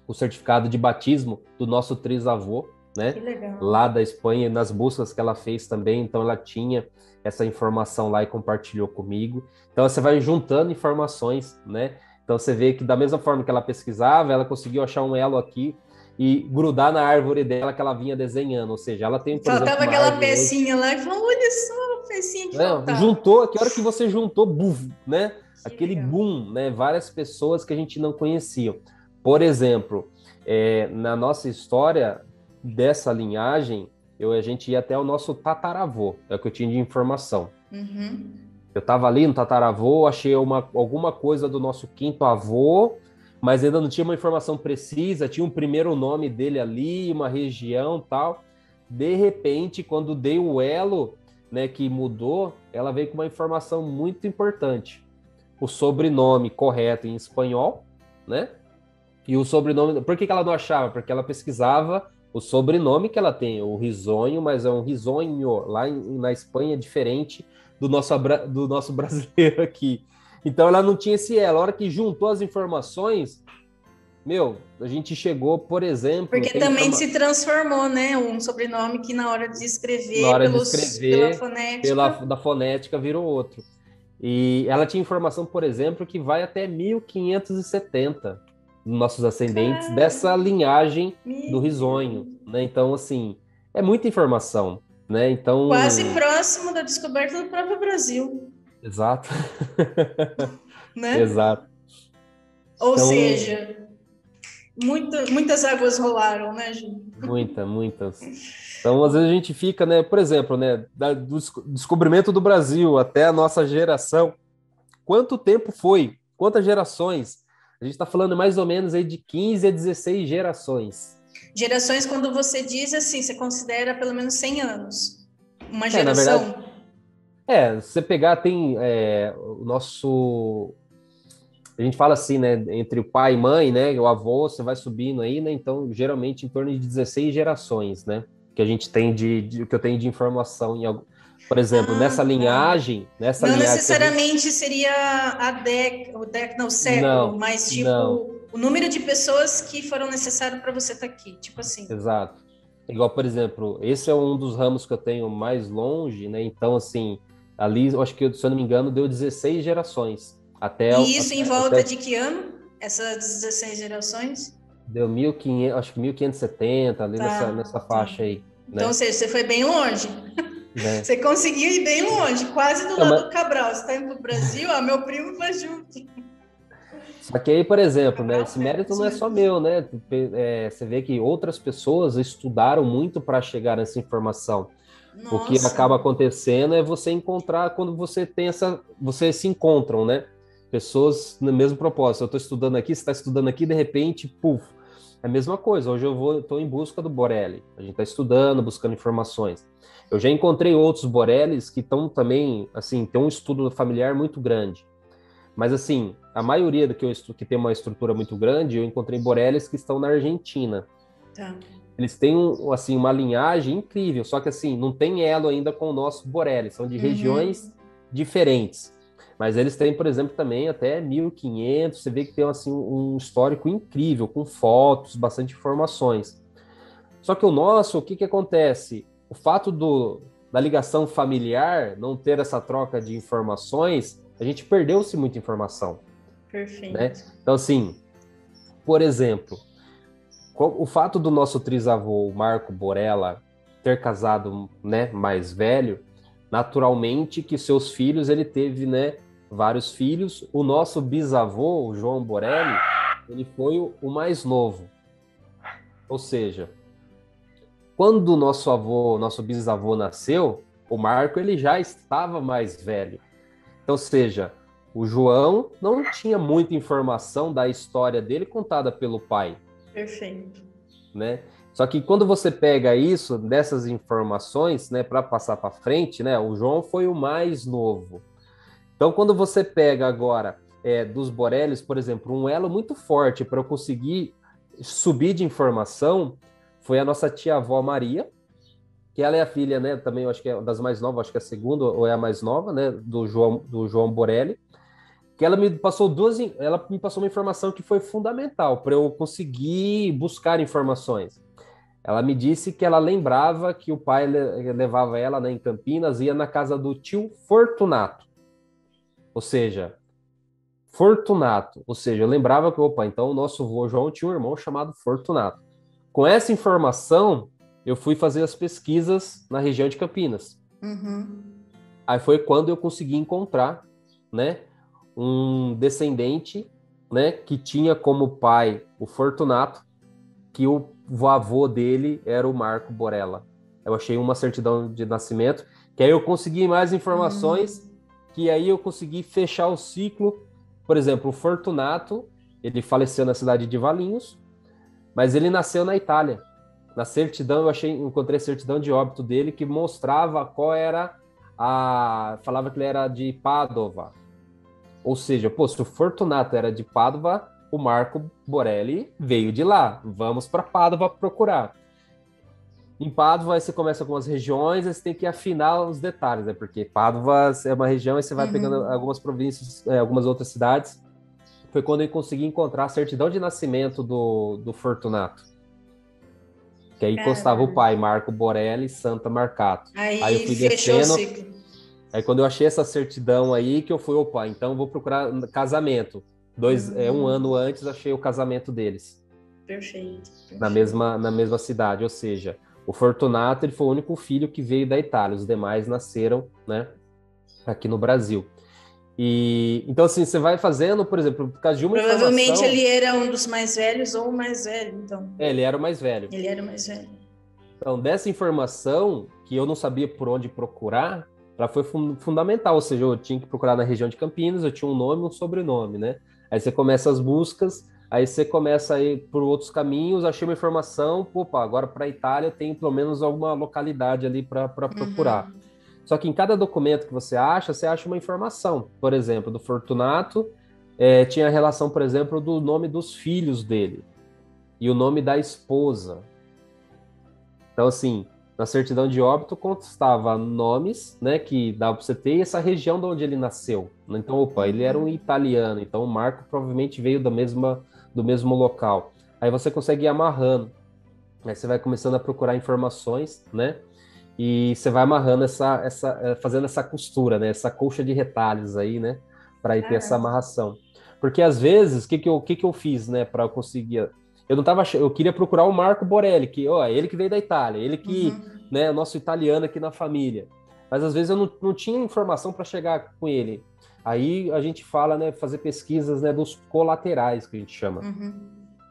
o certificado de batismo do nosso trisavô, Que né? legal. Lá da Espanha, nas buscas que ela fez também, então ela tinha essa informação lá e compartilhou comigo. Então você vai juntando informações, né? Então você vê que da mesma forma que ela pesquisava, ela conseguiu achar um elo aqui e grudar na árvore dela que ela vinha desenhando. Ou seja, ela tem, por exemplo, Faltava uma aquela árvore hoje, pecinha lá e falou: olha só a pecinha que né? faltava. Juntou, que hora que você juntou, buf, né? Que Aquele legal. boom, né? Várias pessoas que a gente não conhecia. Por exemplo, na nossa história dessa linhagem, a gente ia até o nosso tataravô, é o que eu tinha de informação. Uhum. Eu estava ali no tataravô, achei alguma coisa do nosso quinto avô, mas ainda não tinha uma informação precisa, tinha um primeiro nome dele ali, uma região tal. De repente, quando dei o elo, né, que mudou, ela veio com uma informação muito importante. O sobrenome correto em espanhol, né? E o sobrenome. Por que ela não achava? Porque ela pesquisava o sobrenome que ela tem, o risonho, mas é um risonho. Lá na Espanha é diferente do nosso brasileiro aqui. Então ela não tinha esse elo. A hora que juntou as informações, a gente chegou, por exemplo, Porque também se transformou, né? Um sobrenome que na hora de na escrever hora de pela escrever, fonética. da fonética virou outro. E ela tinha informação, por exemplo, que vai até 1570 nossos ascendentes Cara, dessa linhagem do meu risonho, Deus. né? Então, assim, é muita informação, né? Quase Então, próximo da descoberta do próprio Brasil, exato, né? exato. Ou Então, seja, muitas águas rolaram, né, Ju? muitas. Então, às vezes a gente fica, né? Por exemplo, né? Do descobrimento do Brasil até a nossa geração, quanto tempo foi? Quantas gerações? A gente está falando mais ou menos aí de 15 a 16 gerações. Gerações, quando você diz assim, você considera pelo menos 100 anos. Uma Na verdade, geração. se você pegar, tem o nosso. A gente fala assim, né? Entre o pai e mãe, né? O avô, você vai subindo aí, né? Então, geralmente, em torno de 16 gerações, né? Que a gente tem que eu tenho de informação Por exemplo, nessa Tá. linhagem, Não que a gente... necessariamente seria o século, Não, mas não, tipo o número de pessoas que foram necessárias para você estar aqui, tipo assim. exato. Igual, por exemplo, esse é um dos ramos que eu tenho mais longe, né? Então, assim, ali, eu acho que, se eu não me engano, deu 16 gerações. E isso em volta de que ano? Essas 16 gerações? Deu 1500, acho que 1570, ali nessa Tá, tá. faixa aí, Então, ou né? seja, você foi bem longe. Né? Você conseguiu ir bem longe, quase do É, lado mas, do Cabral. Você está indo para o Brasil, ó, meu primo vai junto. só que aí, por exemplo, né, Cabral, esse mérito isso não é só mesmo. meu, né? Você vê que outras pessoas estudaram muito para chegar nessa informação. O que Nossa, acaba acontecendo é você encontrar quando você tem vocês se encontram, né? Pessoas no mesmo propósito. Eu estou estudando aqui, você está estudando aqui, de repente, puf, é a mesma coisa. Hoje estou em busca do Borelli. A gente está estudando, buscando informações. Eu já encontrei outros Borellis que estão também, assim, tem um estudo familiar muito grande. Mas, assim, a maioria que tem uma estrutura muito grande, eu encontrei Borellis que estão na Argentina. tá. Eles têm assim, uma linhagem incrível, só que assim, não tem elo ainda com o nosso Borelli, são de Uhum. regiões diferentes. Mas eles têm, por exemplo, também até 1500, você vê que tem assim, um histórico incrível, com fotos, bastante informações. Só que o nosso, o que acontece? O fato da ligação familiar não ter essa troca de informações, a gente perdeu-se muita informação, né? Perfeito. Então, assim, por exemplo, o fato do nosso trisavô, Marco Borella, ter casado, né, mais velho, naturalmente que seus filhos, ele teve, né, vários filhos. O nosso bisavô, o João Borelli, ele foi o mais novo. Ou seja, quando o nosso bisavô nasceu, o Marco ele já estava mais velho. Então, ou seja, o João não tinha muita informação da história dele contada pelo pai, Perfeito. né? Só que quando você pega isso, dessas informações, né, para passar para frente, né, o João foi o mais novo. Então, quando você pega agora dos Borellis, por exemplo, um elo muito forte para eu conseguir subir de informação foi a nossa tia-avó Maria, que ela é a filha, né, também eu acho que é das mais novas, acho que é a segunda ou é a mais nova, né, do João Borelli, que ela me passou uma informação que foi fundamental para eu conseguir buscar informações. Ela me disse que ela lembrava que o pai levava ela, né, em Campinas, ia na casa do tio Fortunato. Ou seja, Fortunato. Ou seja, eu lembrava que, opa, então o nosso avô João tinha um irmão chamado Fortunato. Com essa informação, eu fui fazer as pesquisas na região de Campinas. Uhum. Aí foi quando eu consegui encontrar, né, um descendente, né, que tinha como pai o Fortunato, que o avô dele era o Marco Borella. Eu achei uma certidão de nascimento, que aí eu consegui mais informações, Uhum. que aí eu consegui fechar o ciclo. Por exemplo, o Fortunato, ele faleceu na cidade de Valinhos, mas ele nasceu na Itália. Na certidão, encontrei a certidão de óbito dele que mostrava qual era falava que ele era de Padova. Ou seja, pô, se o Fortunato era de Padova, o Marco Borelli veio de lá. Vamos para Padova procurar. Em Padova, aí você começa com as regiões, aí você tem que afinar os detalhes, né? Porque Padova é uma região e você vai pegando Uhum. algumas províncias, algumas outras cidades. Foi quando eu consegui encontrar a certidão de nascimento do Fortunato. Que aí constava o Caramba. pai, Marco Borelli Santa Marcato. Aí eu Aí fui fechou o descendo, ciclo. aí quando eu achei essa certidão aí, que eu fui, opa, então eu vou procurar casamento. Um ano Uhum. antes achei o casamento deles, Perfeito, na perfeito. mesma cidade, ou seja, o Fortunato ele foi o único filho que veio da Itália, os demais nasceram, né, aqui no Brasil. E então assim, você vai fazendo, por exemplo, por causa de uma Provavelmente informação, ele era um dos mais velhos ou o mais velho, então. ele era o mais velho. Ele era o mais velho. Então, dessa informação, que eu não sabia por onde procurar, ela foi fundamental. Ou seja, eu tinha que procurar na região de Campinas, eu tinha um nome e um sobrenome, né? Aí você começa as buscas, aí você começa a ir por outros caminhos, achei uma informação, opa, agora para a Itália eu tenho pelo menos alguma localidade ali para procurar. Uhum. Só que em cada documento que você acha uma informação. Por exemplo, do Fortunato, tinha a relação, por exemplo, do nome dos filhos dele e o nome da esposa. Então, assim, Na certidão de óbito constava nomes, né, que dava para você ter, e essa região de onde ele nasceu. Então, opa, ele era um italiano, então o Marco provavelmente veio do mesmo local. Aí você consegue ir amarrando. Aí você vai começando a procurar informações, né? E você vai amarrando fazendo essa costura, né? Essa colcha de retalhos aí, né? Para ir ter essa Caramba. amarração. Porque às vezes, o que que eu fiz, né? Para eu conseguir. Eu não tava, eu queria procurar o Marco Borelli, que, ó, ele que veio da Itália, ele que, Uhum. né, o nosso italiano aqui na família. Mas às vezes eu não tinha informação para chegar com ele. Aí a gente fala, né, fazer pesquisas, né, dos colaterais, que a gente chama. Uhum.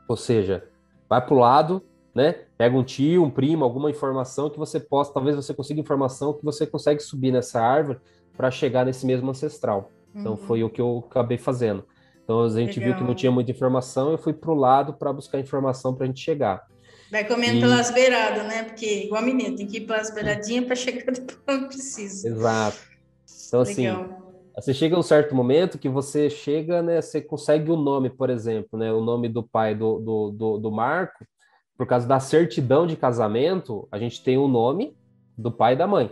Ou seja, vai para o lado, né? Pega um tio, um primo, alguma informação que você possa, talvez você consiga informação que você consegue subir nessa árvore para chegar nesse mesmo ancestral. Então foi o Uhum. que eu acabei fazendo. Então a gente viu que não tinha Legal. muita informação, eu fui para o lado para buscar informação para a gente chegar. Vai comendo E pelas beiradas, né? Porque, igual a menina, tem que ir pelas beiradinhas para chegar depois onde precisa. exato. Então assim, Legal. você chega a um certo momento que você chega, né? Você consegue o nome, por exemplo, né? O nome do pai do Marco, por causa da certidão de casamento, a gente tem o nome do pai e da mãe,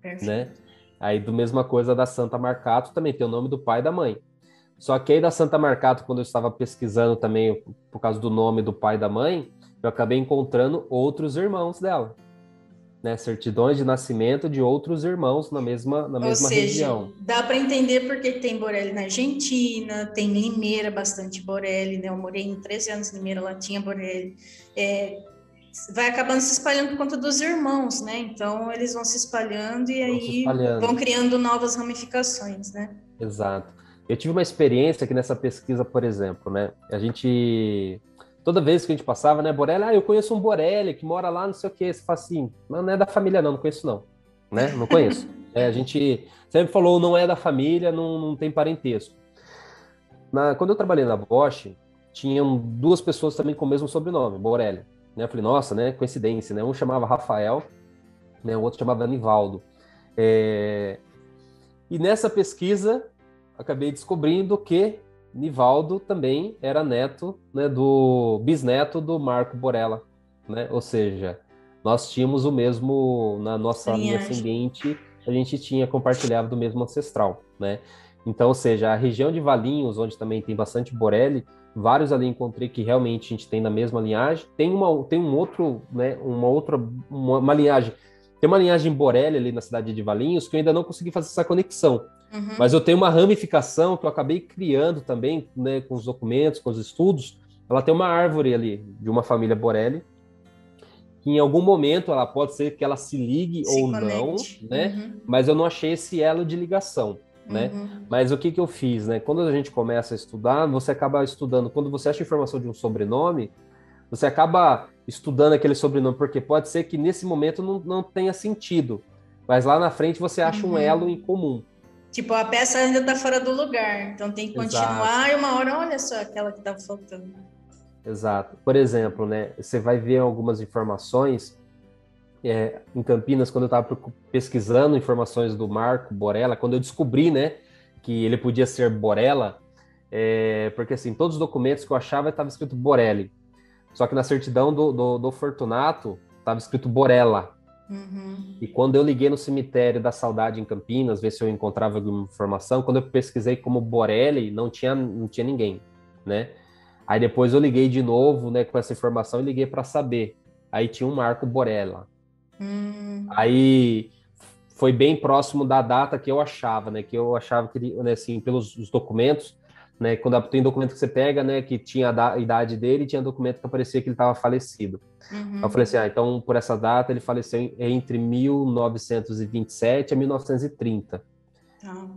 né? Perfeito. Aí, do mesma coisa da Santa Marcato, também tem o nome do pai e da mãe. Só que aí da Santa Marcato, quando eu estava pesquisando também, por causa do nome do pai e da mãe, eu acabei encontrando outros irmãos dela, né? Certidões de nascimento de outros irmãos na Ou mesma seja, região. dá para entender porque tem Borelli na Argentina, tem Limeira, bastante Borelli, né? Eu morei em 13 anos em Limeira, lá tinha Borelli. É, vai acabando se espalhando por conta dos irmãos, né? Então, eles vão se espalhando e Vão se aí vão espalhando. criando novas ramificações, né? Exato. Eu tive uma experiência aqui nessa pesquisa, por exemplo, né? A gente, toda vez que a gente passava, né, Borelli, eu conheço um Borelli que mora lá, não sei o quê. Você fala assim, não é da família, não conheço, não. Né? Não conheço. A gente sempre falou, não é da família, não tem parentesco. Quando eu trabalhei na Bosch, tinham duas pessoas também com o mesmo sobrenome, Borelli. Né? Eu falei, nossa, né? Coincidência, né? Um chamava Rafael, né? O outro chamava Nivaldo. É, E nessa pesquisa, acabei descobrindo que Nivaldo também era neto, né, do bisneto do Marco Borella, né? Ou seja, nós tínhamos o mesmo, na nossa linha Linhagem. ascendente, a gente tinha compartilhado do mesmo ancestral, né? Então, ou seja, a região de Valinhos, onde também tem bastante Borelli, vários ali encontrei que realmente a gente tem na mesma linhagem. Tem um outro, né, uma linhagem. Tem uma linhagem Borelli ali na cidade de Valinhos que eu ainda não consegui fazer essa conexão. Mas eu Uhum. tenho uma ramificação que eu acabei criando também, né, com os documentos, com os estudos. Ela tem uma árvore ali de uma família Borelli, que em algum momento ela pode ser que ela se ligue Se ou não, conecte. né? Uhum. Mas eu não achei esse elo de ligação, né? Uhum. Mas o que que eu fiz, né? Quando a gente começa a estudar, você acaba estudando. Quando você acha informação de um sobrenome, você acaba estudando aquele sobrenome, porque pode ser que nesse momento não tenha sentido, mas lá na frente você acha um elo em Uhum. comum. Tipo, a peça ainda está fora do lugar, então tem que Exato. continuar e uma hora, olha só, aquela que estava faltando. Exato. Por exemplo, né, você vai ver algumas informações em Campinas, quando eu estava pesquisando informações do Marco Borella, quando eu descobri, né, que ele podia ser Borella, porque assim, todos os documentos que eu achava estava escrito Borelli, só que na certidão do Fortunato estava escrito Borella. E Uhum. quando eu liguei no cemitério da Saudade em Campinas, ver se eu encontrava alguma informação, quando eu pesquisei como Borelli, não tinha ninguém, né? Aí depois eu liguei de novo, né, com essa informação e liguei para saber. Aí tinha um Marco Borella. Hum. Aí foi bem próximo da data que eu achava, né, que eu achava que, né, assim, pelos os documentos, né, quando tem documento que você pega, né, que tinha a idade dele, e tinha documento que aparecia que ele estava falecido. Aí eu falei assim, Uhum. então por essa data ele faleceu entre 1927 a 1930. Tá.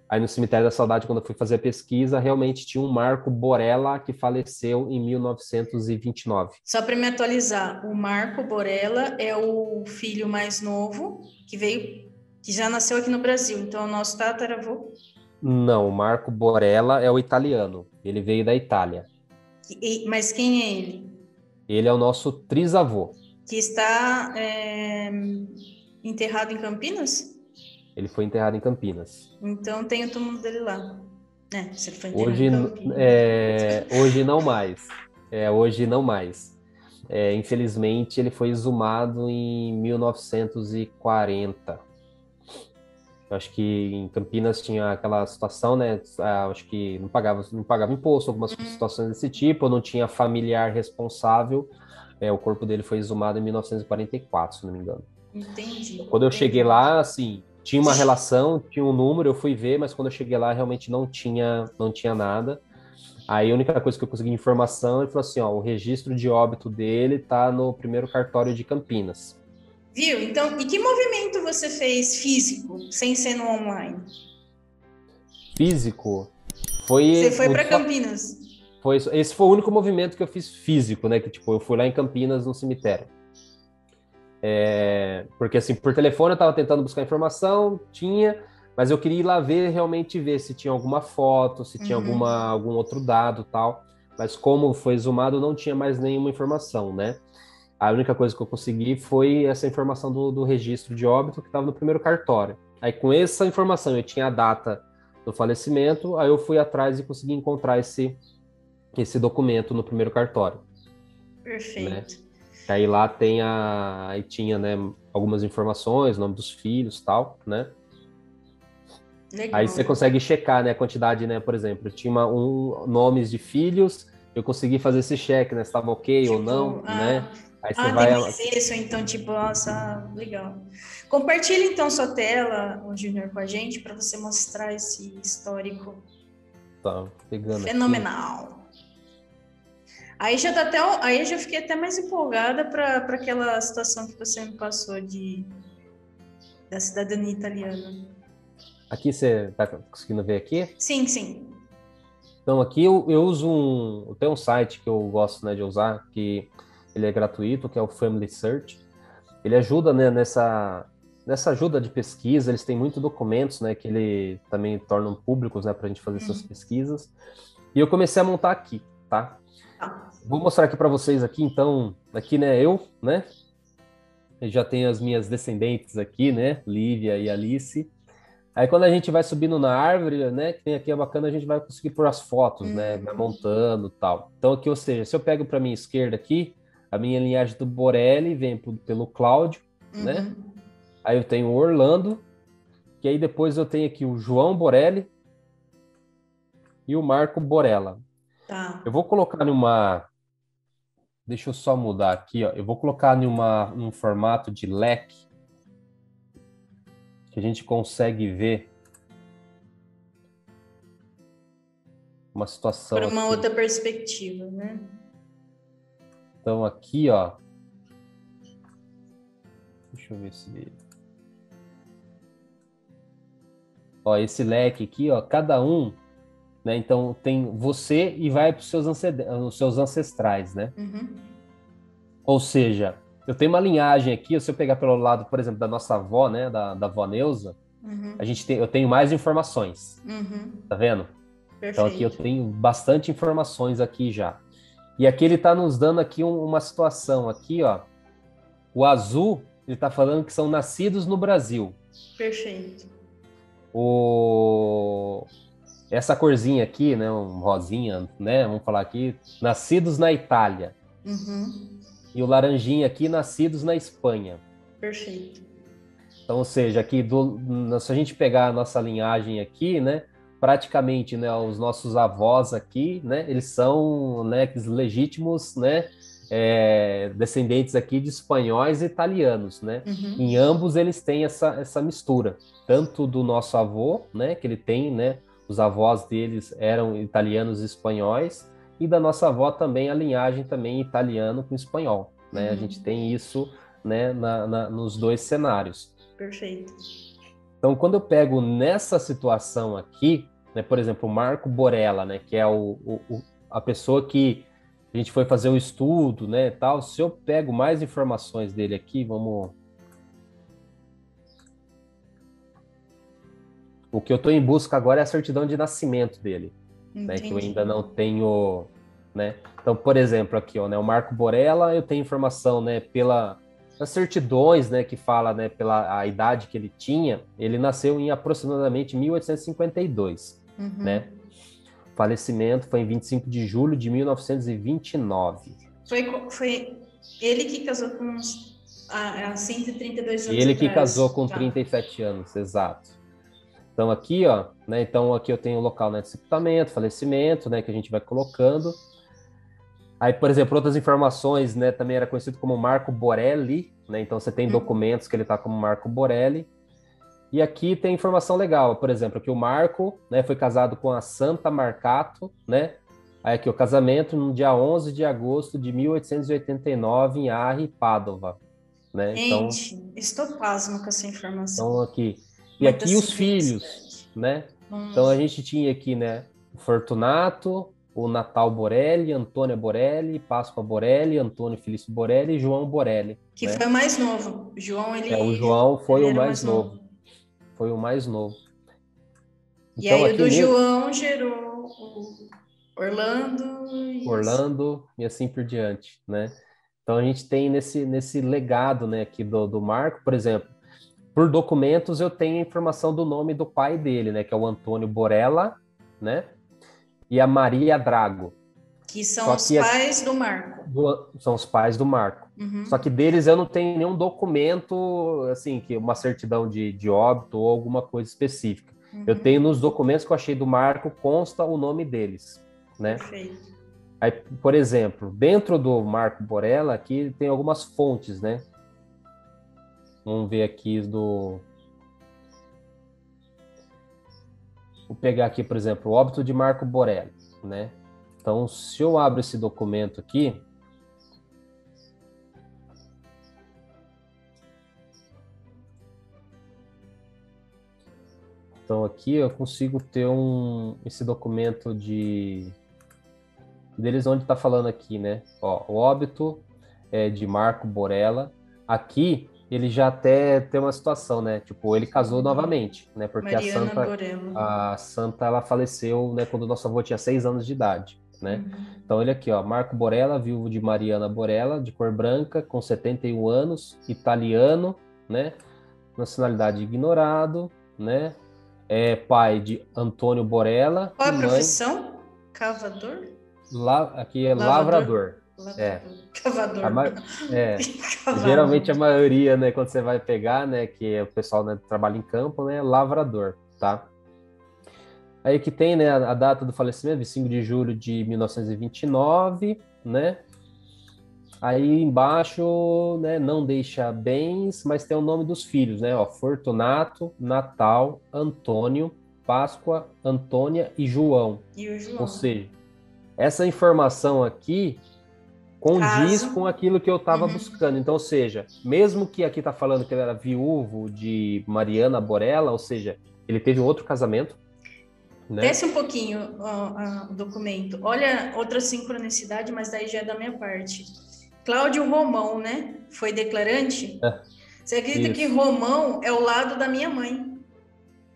Aí no Cemitério da Saudade, quando eu fui fazer a pesquisa, realmente tinha um Marco Borella que faleceu em 1929. Só para me atualizar, o Marco Borella é o filho mais novo que veio, que já nasceu aqui no Brasil. Então, o nosso tataravô. Não, o Marco Borella é o italiano. Ele veio da Itália. Mas quem é ele? Ele é o nosso trisavô. Que está enterrado em Campinas? Ele foi enterrado em Campinas. Então, tem o túmulo dele lá. Se ele foi enterrado em Hoje, Campinas. hoje não mais. Hoje não mais. infelizmente, ele foi exumado em 1940. Eu acho que em Campinas tinha aquela situação, né? Acho que não pagava imposto, algumas situações desse tipo, não tinha familiar responsável. O corpo dele foi exumado em 1944, se não me engano. Entendi. Quando eu cheguei Legal. lá, assim, tinha uma relação, tinha um número, eu fui ver, mas quando eu cheguei lá, realmente não tinha nada. Aí a única coisa que eu consegui informação, ele falou assim, ó, o registro de óbito dele tá no primeiro cartório de Campinas. Viu? Então, e que movimento você fez físico, sem ser no online? Físico, Você foi foi para Campinas? esse foi o único movimento que eu fiz físico, né? Que tipo, eu fui lá em Campinas, no cemitério. Porque assim, por telefone eu tava tentando buscar informação, tinha, mas eu queria ir lá realmente ver se tinha alguma foto, se tinha algum outro dado, tal. Mas como foi exumado, não tinha mais nenhuma informação, né? A única coisa que eu consegui foi essa informação do registro de óbito que estava no primeiro cartório. Aí com essa informação eu tinha a data do falecimento, aí eu fui atrás e consegui encontrar esse documento no primeiro cartório, né? Perfeito. Aí lá aí tinha, né, algumas informações, nome dos filhos, tal, né? Aí você Legal. consegue checar, né, a quantidade, né, por exemplo, tinha nomes de filhos, eu consegui fazer esse cheque, né, se estava ok ou não, Tipo, né? Aí você tem vai. mais isso, então, tipo, nossa, legal. Compartilhe então sua tela, o Júnior, com a gente, para você mostrar esse histórico Tá pegando aqui. fenomenal. Aí já tá aí eu já fiquei até mais empolgada para aquela situação que você me passou da cidadania italiana. Aqui você tá conseguindo ver aqui? Sim, sim. Então aqui eu uso tem um site que eu gosto, né, de usar, que ele é gratuito, que é o Family Search. Ele ajuda, né, nessa ajuda de pesquisa, eles têm muitos documentos, né, que ele também tornam públicos, né, para a gente fazer essas pesquisas. E eu comecei a montar aqui, tá? Tá. Vou mostrar aqui para vocês aqui, então, aqui, né, né? Eu já tenho as minhas descendentes aqui, né, Lívia e Alice. Aí quando a gente vai subindo na árvore, né, que tem aqui é bacana, a gente vai conseguir pôr as fotos, né, vai montando e tal. Então aqui, ou seja, se eu pego para minha esquerda aqui, a minha linhagem do Borelli vem pelo Cláudio, né? Aí eu tenho o Orlando, que aí depois eu tenho aqui o João Borelli e o Marco Borella. Tá. Eu vou colocar deixa eu só mudar aqui, ó. Eu vou colocar num formato de leque, que a gente consegue ver uma situação Por uma aqui. outra perspectiva, né? Então aqui, ó. Deixa eu ver se... Ó, esse leque aqui, ó, cada um, né? Então tem você e vai para os seus ancestrais, né? Ou seja, eu tenho uma linhagem aqui, se eu pegar pelo lado, por exemplo, da nossa avó, né, da avó Neuza, eu tenho mais informações, tá vendo? Perfeito. Então aqui eu tenho bastante informações aqui já. E aqui ele está nos dando aqui uma situação aqui, ó. O azul, ele está falando que são nascidos no Brasil. Perfeito. Essa corzinha aqui, né, um rosinha, né, vamos falar aqui, nascidos na Itália. E o laranjinha aqui, nascidos na Espanha. Perfeito. Então, ou seja, aqui se a gente pegar a nossa linhagem aqui, né, praticamente, né, os nossos avós aqui, né, eles são, né, legítimos, né, descendentes aqui de espanhóis e italianos, né? Em ambos eles têm essa mistura, tanto do nosso avô, né, que ele tem, né, os avós deles eram italianos e espanhóis, e da nossa avó também a linhagem também italiano com espanhol, né? A gente tem isso, né, nos dois cenários. Perfeito. Então, quando eu pego nessa situação aqui, né, por exemplo, o Marco Borella, né, que é a pessoa que a gente foi fazer o estudo, né, tal, se eu pego mais informações dele aqui, o que eu estou em busca agora é a certidão de nascimento dele, né, que eu ainda não tenho, né. Então, por exemplo, aqui, ó, né, o Marco Borella, eu tenho informação, né, as certidões, né, que fala, né, pela a idade que ele tinha, ele nasceu em aproximadamente 1852, né? O falecimento foi em 25 de julho de 1929. Foi Ele que casou com há 132 anos Ele que atrás. casou com Tá. 37 anos, exato. Então aqui, ó, né? Então aqui eu tenho o local, né, de sepultamento, falecimento, né, que a gente vai colocando. Aí, por exemplo, outras informações, né, também era conhecido como Marco Borelli, né? Então você tem documentos que ele tá como Marco Borelli. E aqui tem informação legal, por exemplo, que o Marco, né, foi casado com a Santa Marcato, né? Aí aqui o casamento no dia 11 de agosto de 1889 em Arri, Padova, né? Gente, estou pasmo com essa informação. Então aqui. E Muita aqui os filhos, sincronicidade. né? Então a gente tinha aqui, né, o Fortunato, o Natal Borelli, Antônia Borelli, Páscoa Borelli, Antônio Felício Borelli e João Borelli. Que né? foi o mais novo. O João, O João foi ele o era mais novo. Foi o mais novo. E Então, aí aqui o do João gerou o Orlando e assim por diante, né? Então a gente tem nesse legado, né, aqui do Marco, por exemplo, por documentos eu tenho a informação do nome do pai dele, né, que é o Antônio Borella, né? E a Maria Drago. Que são os pais do Marco. São os pais do Marco. Uhum. Só que deles eu não tenho nenhum documento, assim, que uma certidão de óbito ou alguma coisa específica. Uhum. Eu tenho nos documentos que eu achei do Marco, consta o nome deles, né? Perfeito. Aí, por exemplo, dentro do Marco Borella, aqui tem algumas fontes, né? Vamos ver aqui do... Vou pegar aqui, por exemplo, o óbito de Marco Borella, né? Então, se eu abro esse documento aqui... Então, aqui eu consigo ter esse documento deles onde está falando aqui, né? Ó, o óbito é de Marco Borella. Aqui ele já até tem uma situação, né? Tipo, ele casou novamente, né? Porque a Santa ela faleceu, né? Quando o nosso avô tinha 6 anos de idade, né? Então ele aqui, ó, Marco Borella, viúvo de Mariana Borella, de cor branca, com 71 anos, italiano, né? Nacionalidade ignorado, né? É pai de Antônio Borella. Qual e a profissão? Cavador? Aqui é lavrador. É. Cavador. Geralmente a maioria, né, quando você vai pegar, né, que é o pessoal, né, trabalha em campo, né, é lavrador, tá? Aí que tem, né, a data do falecimento, 25 de julho de 1929, né? Aí embaixo, né, não deixa bens, mas tem o nome dos filhos, né? Ó, Fortunato, Natal, Antônio, Páscoa, Antônia e João. E o João. Ou seja, essa informação aqui condiz com aquilo que eu estava buscando. Então, ou seja, mesmo que aqui está falando que ele era viúvo de Mariana Borella, ou seja, ele teve outro casamento. Né? Desce um pouquinho o documento. Olha outra sincronicidade, mas daí já é da minha parte. Cláudio Romão, né? Foi declarante. Você acredita que Romão é o lado da minha mãe?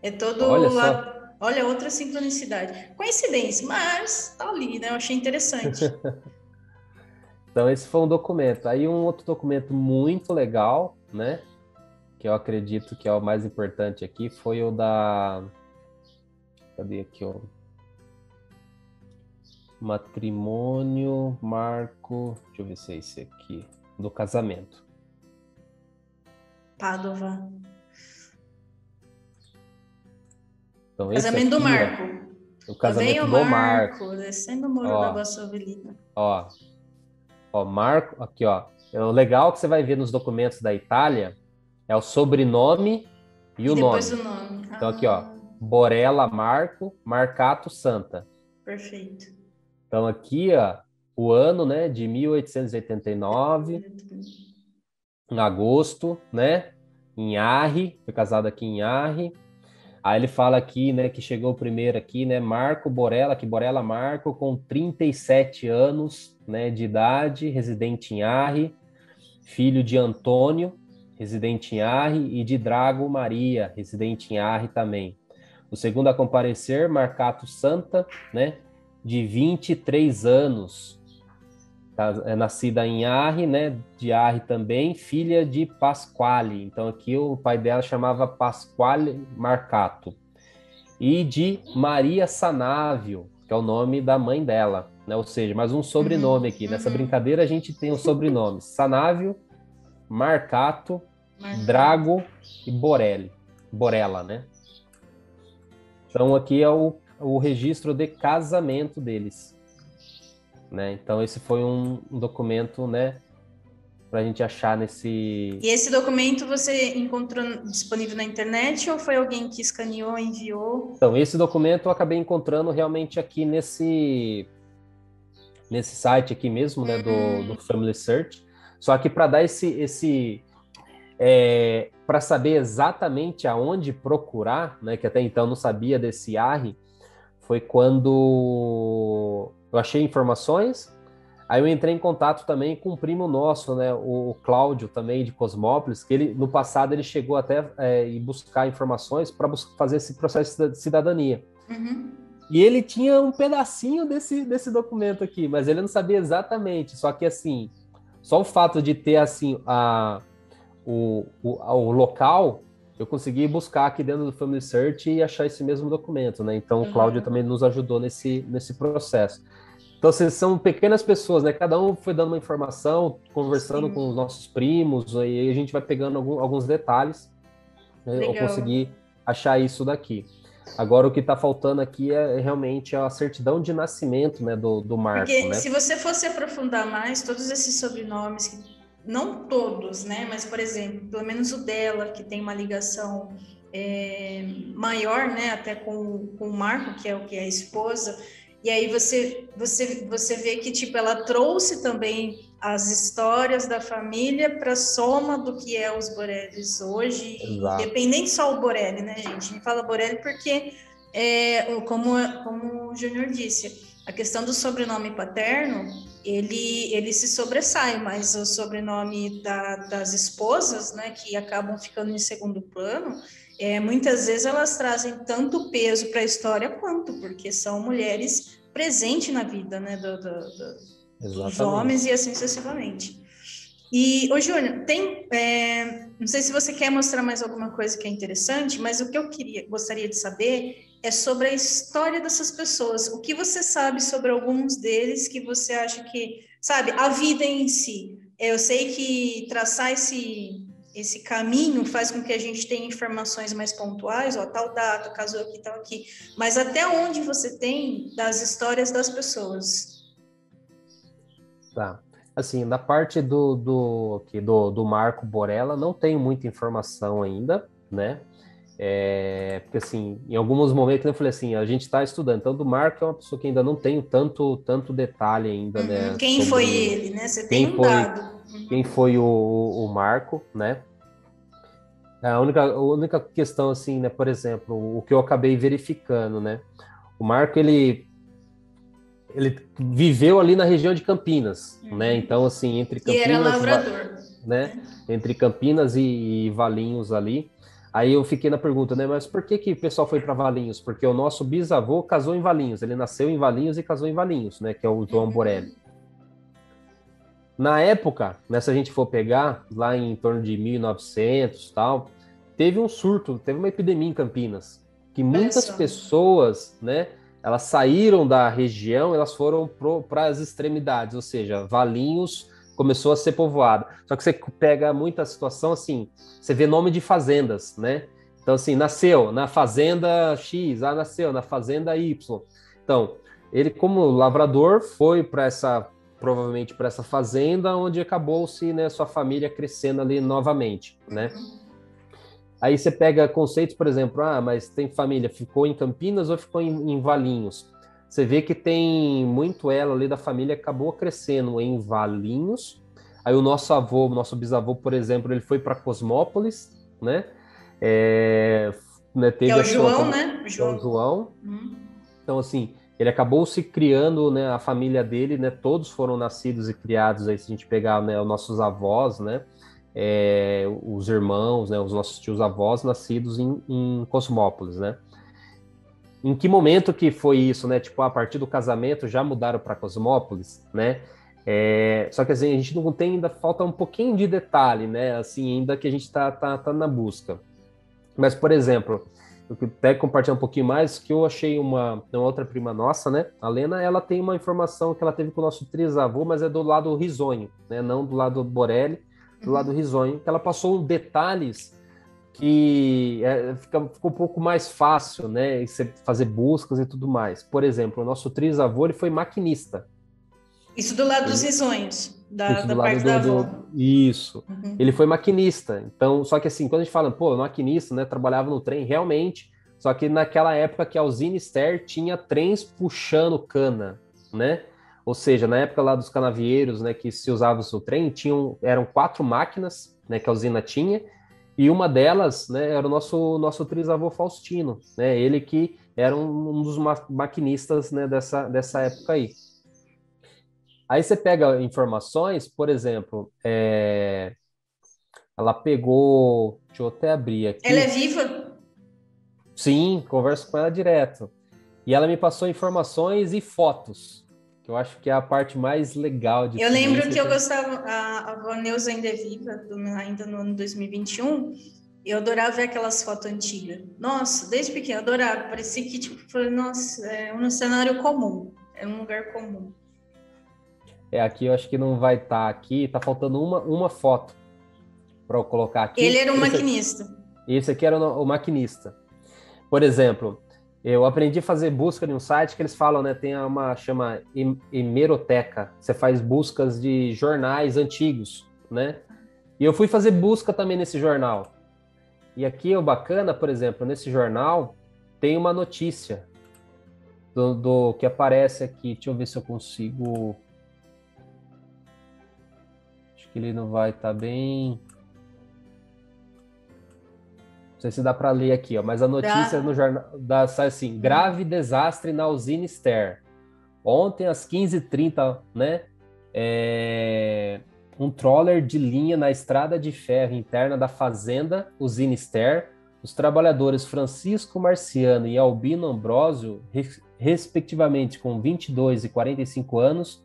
É todo Olha lado. Só. Olha outra sincronicidade. Coincidência, mas tá ali, né? Eu achei interessante. Então, esse foi um documento. Aí um outro documento muito legal, né? Que eu acredito que é o mais importante aqui, foi o da... Cadê aqui, ó? Matrimônio, marco... Deixa eu ver se é esse aqui. Do casamento. Padova. Então, Casamento do Marco. O casamento do Marco. Descendo o muro da Bassovelina. Ó, Marco, aqui, ó. O legal que você vai ver nos documentos da Itália é o sobrenome e o nome. Depois o nome. Então, aqui, ó. Borella Marco, Marcato Santa. Perfeito. Então, aqui, ó, o ano, né, de 1889, em agosto, né, em Arri, foi casado aqui em Arri. Aí ele fala aqui, né, que chegou o primeiro aqui, né, Marco Borella, que Borella Marco, com 37 anos, né, de idade, residente em Arri, filho de Antônio, residente em Arri, e de Drago Maria, residente em Arri também. O segundo a comparecer, Marcato Santa, né, de 23 anos, é nascida em Arri, né, de Arri também, filha de Pasquale. Então aqui o pai dela chamava Pasquale Marcato. E de Maria Sanávio, que é o nome da mãe dela, né? Ou seja, mais um sobrenome aqui. Nessa brincadeira a gente tem os sobrenomes Sanávio, Marcato, Drago e Borella, né? Então aqui é o registro de casamento deles, né? Então esse foi um documento, né, para a gente achar nesse... E esse documento você encontrou disponível na internet ou foi alguém que escaneou, enviou? Então, esse documento eu acabei encontrando realmente aqui nesse site aqui mesmo, né, do Family Search. Só que para dar para saber exatamente aonde procurar, né, que até então eu não sabia desse ARRI, foi quando eu achei informações. Aí eu entrei em contato também com um primo nosso, né, o Cláudio também de Cosmópolis, que ele no passado ele chegou até ir buscar informações para fazer esse processo de cidadania. E ele tinha um pedacinho desse documento aqui, mas ele não sabia exatamente. Só que assim, só o fato de ter assim o local, eu consegui buscar aqui dentro do Family Search e achar esse mesmo documento, né? Então o Cláudio também nos ajudou nesse processo. Então, assim, são pequenas pessoas, né? Cada um foi dando uma informação, conversando com os nossos primos, aí a gente vai pegando alguns detalhes, né? Eu consegui achar isso daqui. Agora, o que está faltando aqui é realmente a certidão de nascimento, né, do Marco. Porque né? Se você fosse aprofundar mais, todos esses sobrenomes, não todos, né? Mas, por exemplo, pelo menos o dela, que tem uma ligação maior, né? Até com o Marco, que é a esposa. E aí você vê que tipo ela trouxe também as histórias da família para a soma do que é os Borellis hoje, independente só o Borelli, né, gente? A gente fala Borelli porque, como o Júnior disse, a questão do sobrenome paterno, ele se sobressai, mas o sobrenome das esposas, né, que acabam ficando em segundo plano, muitas vezes elas trazem tanto peso para a história quanto, porque são mulheres presentes na vida, né, dos homens e assim sucessivamente. E, Júnior, não sei se você quer mostrar mais alguma coisa que é interessante, mas o que eu gostaria de saber é sobre a história dessas pessoas. O que você sabe sobre alguns deles que você acha que, sabe, a vida em si. Eu sei que traçar esse caminho faz com que a gente tenha informações mais pontuais, tal data, casou aqui, tal aqui, mas até onde você tem das histórias das pessoas? Tá. Assim, da parte do Marco Borella, não tenho muita informação ainda, né? Porque, assim, em alguns momentos eu falei assim, a gente está estudando. Então, do Marco é uma pessoa que ainda não tenho tanto detalhe ainda, né? Quem foi ele, né? Você tem um dado. Quem foi o Marco, né? A única questão, assim, né? Por exemplo, o que eu acabei verificando, né? O Marco, ele viveu ali na região de Campinas, né? Então, assim, entre Campinas... E era lavrador. Né? Entre Campinas e Valinhos ali. Aí eu fiquei na pergunta, né? Mas por que o pessoal foi para Valinhos? Porque o nosso bisavô casou em Valinhos. Ele nasceu em Valinhos e casou em Valinhos, né? Que é o João Borelli. Na época, né, se a gente for pegar, lá em torno de 1900 e tal, teve um surto, teve uma epidemia em Campinas, que muitas pessoas, né, elas saíram da região, elas foram para as extremidades, ou seja, Valinhos começou a ser povoada. Só que você pega muita situação assim, você vê nome de fazendas, né? Então, assim, nasceu na fazenda X, nasceu na fazenda Y. Então, ele, como lavrador, foi provavelmente para essa fazenda, onde acabou-se, né, sua família crescendo ali novamente, né? Aí você pega conceitos, por exemplo, mas tem família, ficou em Campinas ou ficou em Valinhos? Você vê que tem muito ela ali da família, acabou crescendo em Valinhos. Aí o nosso bisavô, por exemplo, ele foi para Cosmópolis, né? Teve é o João, né? O João. Então, assim, ele acabou se criando, né? A família dele, né? Todos foram nascidos e criados, aí se a gente pegar, né, os nossos avós, né? Os irmãos, né? Os nossos tios-avós nascidos em Cosmópolis, né? Em que momento que foi isso, né? Tipo, a partir do casamento já mudaram para Cosmópolis, né? Só que assim, a gente não tem, ainda falta um pouquinho de detalhe, né? Assim, ainda que a gente tá na busca. Mas, por exemplo, eu até compartilhar um pouquinho mais, que eu achei uma outra prima nossa, né? A Lena, ela tem uma informação que ela teve com o nosso trisavô, mas é do lado risonho, né? Não do lado Borelli, do lado risonho, que ela passou detalhes que ficou um pouco mais fácil, né? Você fazer buscas e tudo mais. Por exemplo, o nosso trisavô, ele foi maquinista. Isso do lado dos risonhos, Isso do da lado parte da avó. Isso. Ele foi maquinista. Então, só que assim, quando a gente fala, pô, maquinista, né? Trabalhava no trem, realmente. Só que naquela época que a usina Ster tinha trens puxando cana, né? Ou seja, na época lá dos canavieiros, né, que se usava o trem, eram 4 máquinas, né, que a usina tinha, e uma delas, né, era o nosso trisavô Faustino, né? Ele que era um dos maquinistas, né, dessa época aí. Aí você pega informações, por exemplo, ela pegou. Deixa eu até abrir aqui. Ela é viva? Sim, converso com ela direto. E ela me passou informações e fotos, que eu acho que é a parte mais legal de Eu tudo lembro isso. que eu gostava, a avó Neuza ainda é viva, ainda no ano 2021. Eu adorava ver aquelas fotos antigas. Nossa, desde pequena, eu adorava. Parecia que, tipo, foi, nossa, um cenário comum. É um lugar comum. Aqui eu acho que não vai estar aqui. Tá faltando uma foto para eu colocar aqui. Ele era um maquinista. Esse aqui era o maquinista. Por exemplo, eu aprendi a fazer busca em um site que eles falam, né? Tem chama hemeroteca. Você faz buscas de jornais antigos, né? E eu fui fazer busca também nesse jornal. E aqui o bacana, por exemplo, nesse jornal tem uma notícia do que aparece aqui. Deixa eu ver se eu consigo. Acho que ele não vai estar bem. Não sei se dá para ler aqui, ó, mas a notícia no jornal sai assim: grave desastre na usina Ster. Ontem às 15h30, né? Um troller de linha na estrada de ferro interna da fazenda usina Ster. Os trabalhadores Francisco Marciano e Albino Ambrósio, respectivamente com 22 e 45 anos,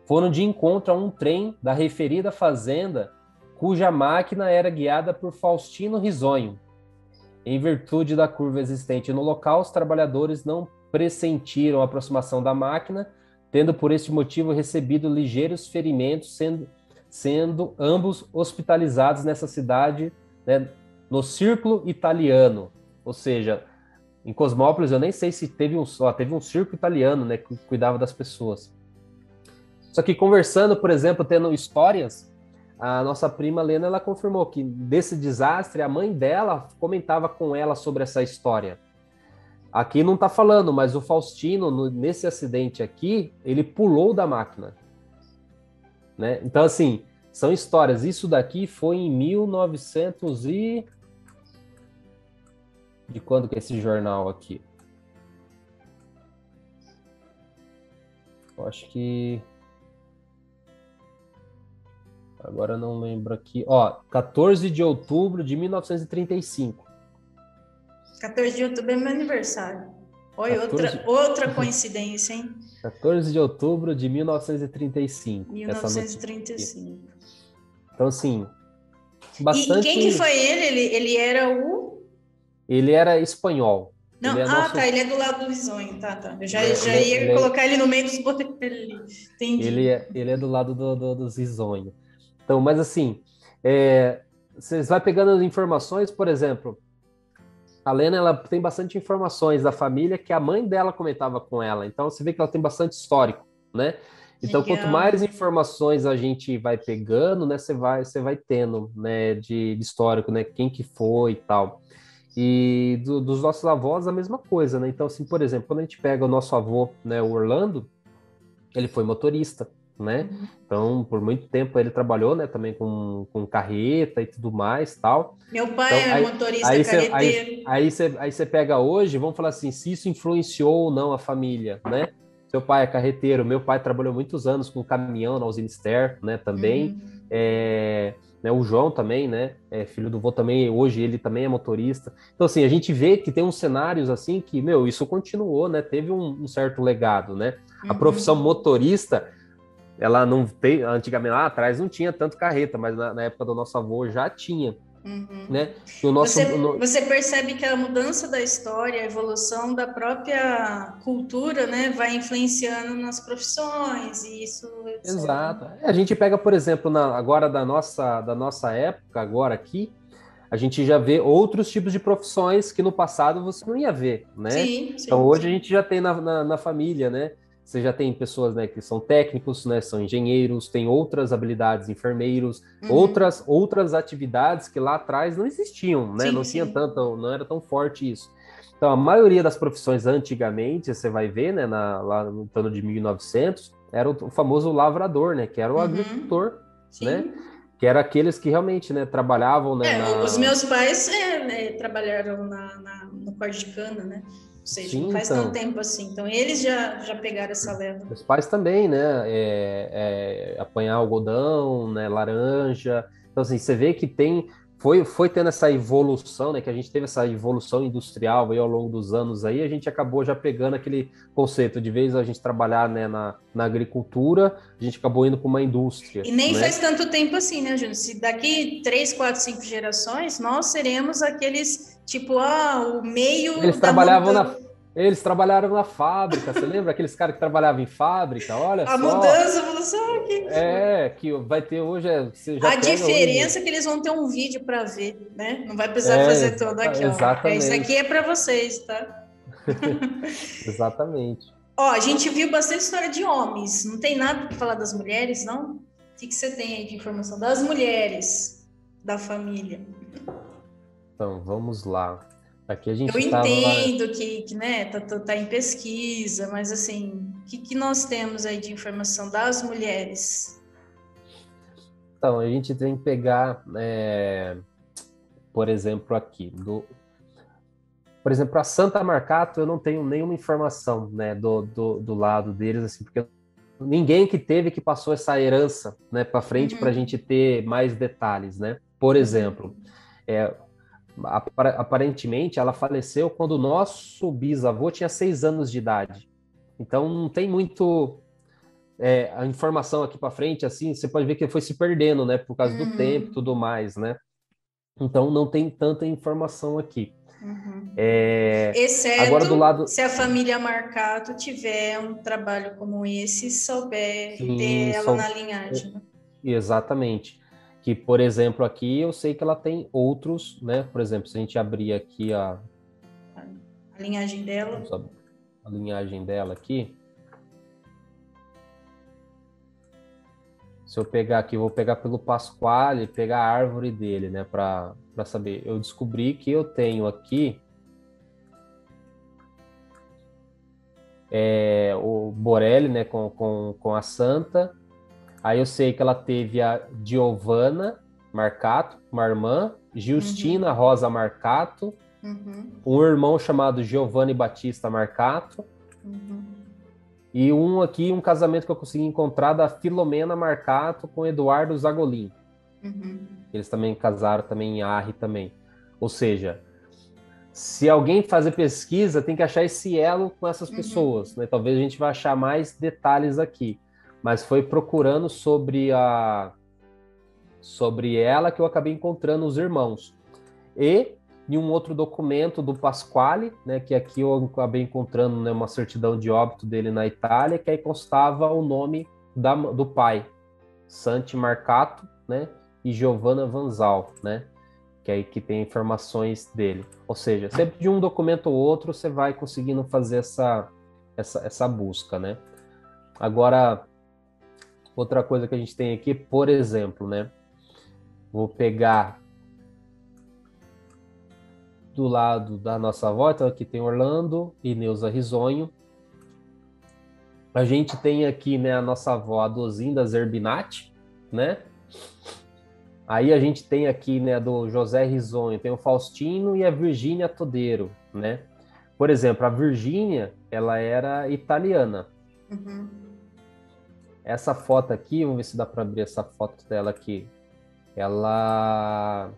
foram de encontro a um trem da referida fazenda, cuja máquina era guiada por Faustino Risonho. Em virtude da curva existente no local, os trabalhadores não pressentiram a aproximação da máquina, tendo por este motivo recebido ligeiros ferimentos, sendo ambos hospitalizados nessa cidade, né, no Círculo Italiano. Ou seja, em Cosmópolis, eu nem sei se teve um círculo italiano, né, que cuidava das pessoas. Só que conversando, por exemplo, tendo histórias, a nossa prima Lena, ela confirmou que desse desastre, a mãe dela comentava com ela sobre essa história. Aqui não está falando, mas o Faustino, nesse acidente aqui, ele pulou da máquina. Né? Então, assim, são histórias. Isso daqui foi em 1900 e... De quando que é esse jornal aqui? Eu acho que... Agora eu não lembro aqui. Ó, 14 de outubro de 1935. 14 de outubro é meu aniversário. Olha, 14... outra coincidência, hein? 14 de outubro de 1935. 1935. Então, assim, bastante... E quem que foi ele? Ele era o... Ele era espanhol. Não, tá, ele é do lado do risonho, tá. Eu já ia colocar ele no meio dos botelhos. Entendi. Ele é do lado dos risonhos. Então, mas assim, vocês vai pegando as informações, por exemplo, a Lena, ela tem bastante informações da família que a mãe dela comentava com ela, então você vê que ela tem bastante histórico, né? Então, legal. Quanto mais informações a gente vai pegando, né, você vai tendo, né, de histórico, né, quem que foi e tal. E dos nossos avós, a mesma coisa, né? Então, assim, por exemplo, quando a gente pega o nosso avô, né, o Orlando, ele foi motorista, né? Então, por muito tempo ele trabalhou, né, também com carreta e tudo mais, tal. Meu pai então, é motorista carreteiro. Aí você pega hoje, vamos falar assim, se isso influenciou ou não a família, né? Seu pai é carreteiro, meu pai trabalhou muitos anos com caminhão na usina Ster, né, também. Né, o João também, né, filho do vô também, hoje ele também é motorista. Então, assim, a gente vê que tem uns cenários, assim, que, isso continuou, né, teve um certo legado, né. A profissão motorista, ela não tem, antigamente, lá atrás não tinha tanto carreta, mas na época do nosso avô já tinha. né? E o nosso, você percebe que a mudança da história, a evolução da própria cultura, né, vai influenciando nas profissões e isso, etc. Exato. A gente pega, por exemplo, agora da nossa época, agora aqui, a gente já vê outros tipos de profissões que no passado você não ia ver, né? Sim, Então sim, hoje a sim. gente já tem na família, né? Você já tem pessoas, né, que são técnicos, né, são engenheiros, tem outras habilidades, enfermeiros, outras atividades que lá atrás não existiam, né? Sim, Não tinha sim. tanto, não era tão forte isso. Então a maioria das profissões antigamente, você vai ver, né, lá no ano de 1900, era o famoso lavrador, né, que era o agricultor, né? Sim. Que era aqueles que realmente, né, trabalhavam, né, Os meus pais né, trabalharam no corte de cana, né? Ou seja, não Sim, faz tanto então, tempo assim. Então, eles já pegaram essa leva. meus pais também, né, apanhar algodão, né, laranja. Então, assim, você vê que foi tendo essa evolução, né, que a gente teve essa evolução industrial aí ao longo dos anos aí, a gente acabou já pegando aquele conceito de vez a gente trabalhar, né, na agricultura, a gente acabou indo para uma indústria, E nem né? faz tanto tempo assim, né, Júnior? Se daqui 3, 4, 5 gerações, nós seremos aqueles, tipo, o meio Eles da trabalhavam mudança. na, eles trabalharam na fábrica, você lembra aqueles caras que trabalhavam em fábrica? Olha A só, mudança, falou assim, que vai ter hoje, você já a pega hoje. diferença é que eles vão ter um vídeo para ver, né? Não vai precisar fazer todo aqui, ó. Isso aqui Exatamente, é para vocês, tá? exatamente. Ó, a gente viu bastante história de homens. Não tem nada para falar das mulheres, não? O que você tem aí de informação das mulheres da família? Então, vamos lá. Aqui a Eu gente estava. entendo que né, tá em pesquisa, mas assim, o que nós temos aí de informação das mulheres? Então, a gente tem que pegar, por exemplo, aqui. Por exemplo, a Santa Marcato, eu não tenho nenhuma informação, né, do lado deles, assim, porque ninguém que teve que passou essa herança, né, para frente para a gente ter mais detalhes, né? Por exemplo, aparentemente ela faleceu quando o nosso bisavô tinha 6 anos de idade. Então não tem muito a informação aqui para frente, assim, você pode ver que foi se perdendo, né, por causa do tempo e tudo mais, né? Então não tem tanta informação aqui. Agora do Exceto lado. se a família Marcato tiver um trabalho como esse e souber ter Sim, ela na linhagem, né? exatamente. Que, por exemplo, aqui eu sei que ela tem outros, né? Por exemplo, se a gente abrir aqui A linhagem dela. a linhagem dela aqui, se eu pegar aqui, eu vou pegar pelo Pasquale, pegar a árvore dele, né? Para saber. Eu descobri que eu tenho aqui o Borelli, né? Com a Santa. Aí eu sei que ela teve a Giovanna Marcato, uma irmã, Justina Rosa Marcato, um irmão chamado Giovanni Batista Marcato, e um casamento que eu consegui encontrar da Filomena Marcato com Eduardo Zagolin. Eles também casaram também em Arre também. Ou seja, se alguém fazer pesquisa, tem que achar esse elo com essas pessoas, né? Talvez a gente vai achar mais detalhes aqui. Mas foi procurando sobre ela que eu acabei encontrando os irmãos. E em um outro documento do Pasquale, né, que aqui eu acabei encontrando, né, uma certidão de óbito dele na Itália, que aí constava o nome do pai, Santi Marcato, né, e Giovanna Vanzal, né, que aí que tem informações dele. Ou seja, sempre de um documento ou outro você vai conseguindo fazer essa busca, né. Agora, outra coisa que a gente tem aqui, por exemplo, né, vou pegar do lado da nossa avó, então aqui tem Orlando e Neuza Risonho. A gente tem aqui, né, a nossa avó, a Dozinda Zerbinati, né? Aí a gente tem aqui, né, do José Risonho, tem o Faustino e a Virgínia Todeiro, né? Por exemplo, a Virgínia, ela era italiana. Essa foto aqui, vamos ver se dá para abrir essa foto dela aqui. Ela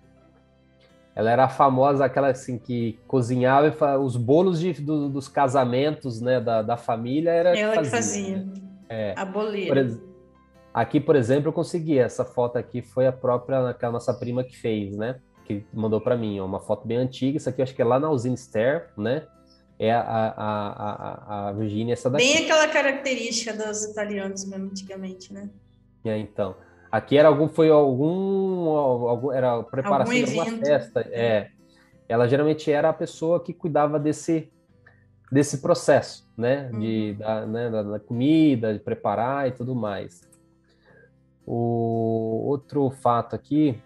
era famosa, aquela assim que cozinhava os bolos dos casamentos, né, da família, era que Ela que fazia, fazia né? a Por, boleira. aqui, por exemplo, eu consegui. Essa foto aqui foi a própria, aquela nossa prima que fez, né? que mandou para mim, ó, uma foto bem antiga. Isso aqui eu acho que é lá na usina Ster, né? É a Virgínia, essa daqui. Bem aquela característica dos italianos mesmo, antigamente, né? Então, aqui era era a Algum preparação de alguma evento. festa. Ela geralmente era a pessoa que cuidava desse processo, né? Da comida, de preparar e tudo mais. O outro fato aqui,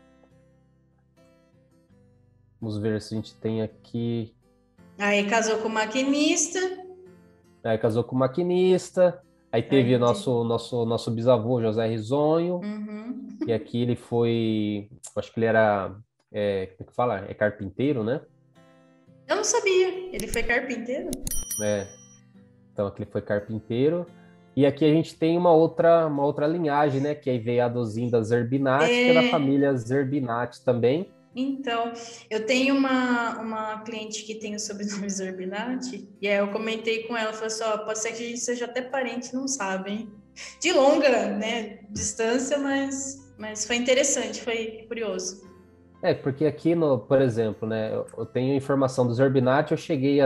vamos ver se a gente tem aqui. Aí casou com o maquinista. Aí casou com o maquinista. Aí teve nosso bisavô, José Risonho. Uhum. E aqui ele foi, acho que ele era, como é que fala? É carpinteiro, né? Eu não sabia. Ele foi carpinteiro? Então aqui ele foi carpinteiro. E aqui a gente tem uma outra linhagem, né? Que aí veio a Dozinda Zerbinati, que é da família Zerbinati também. Então, eu tenho uma cliente que tem o sobrenome Zerbinati, e aí eu comentei com ela, falei assim, ó, pode ser que a gente seja até parente, não sabe, hein? De longa, né, distância, mas foi interessante, foi curioso. Porque aqui, por exemplo, né, eu tenho informação do Zerbinati, eu cheguei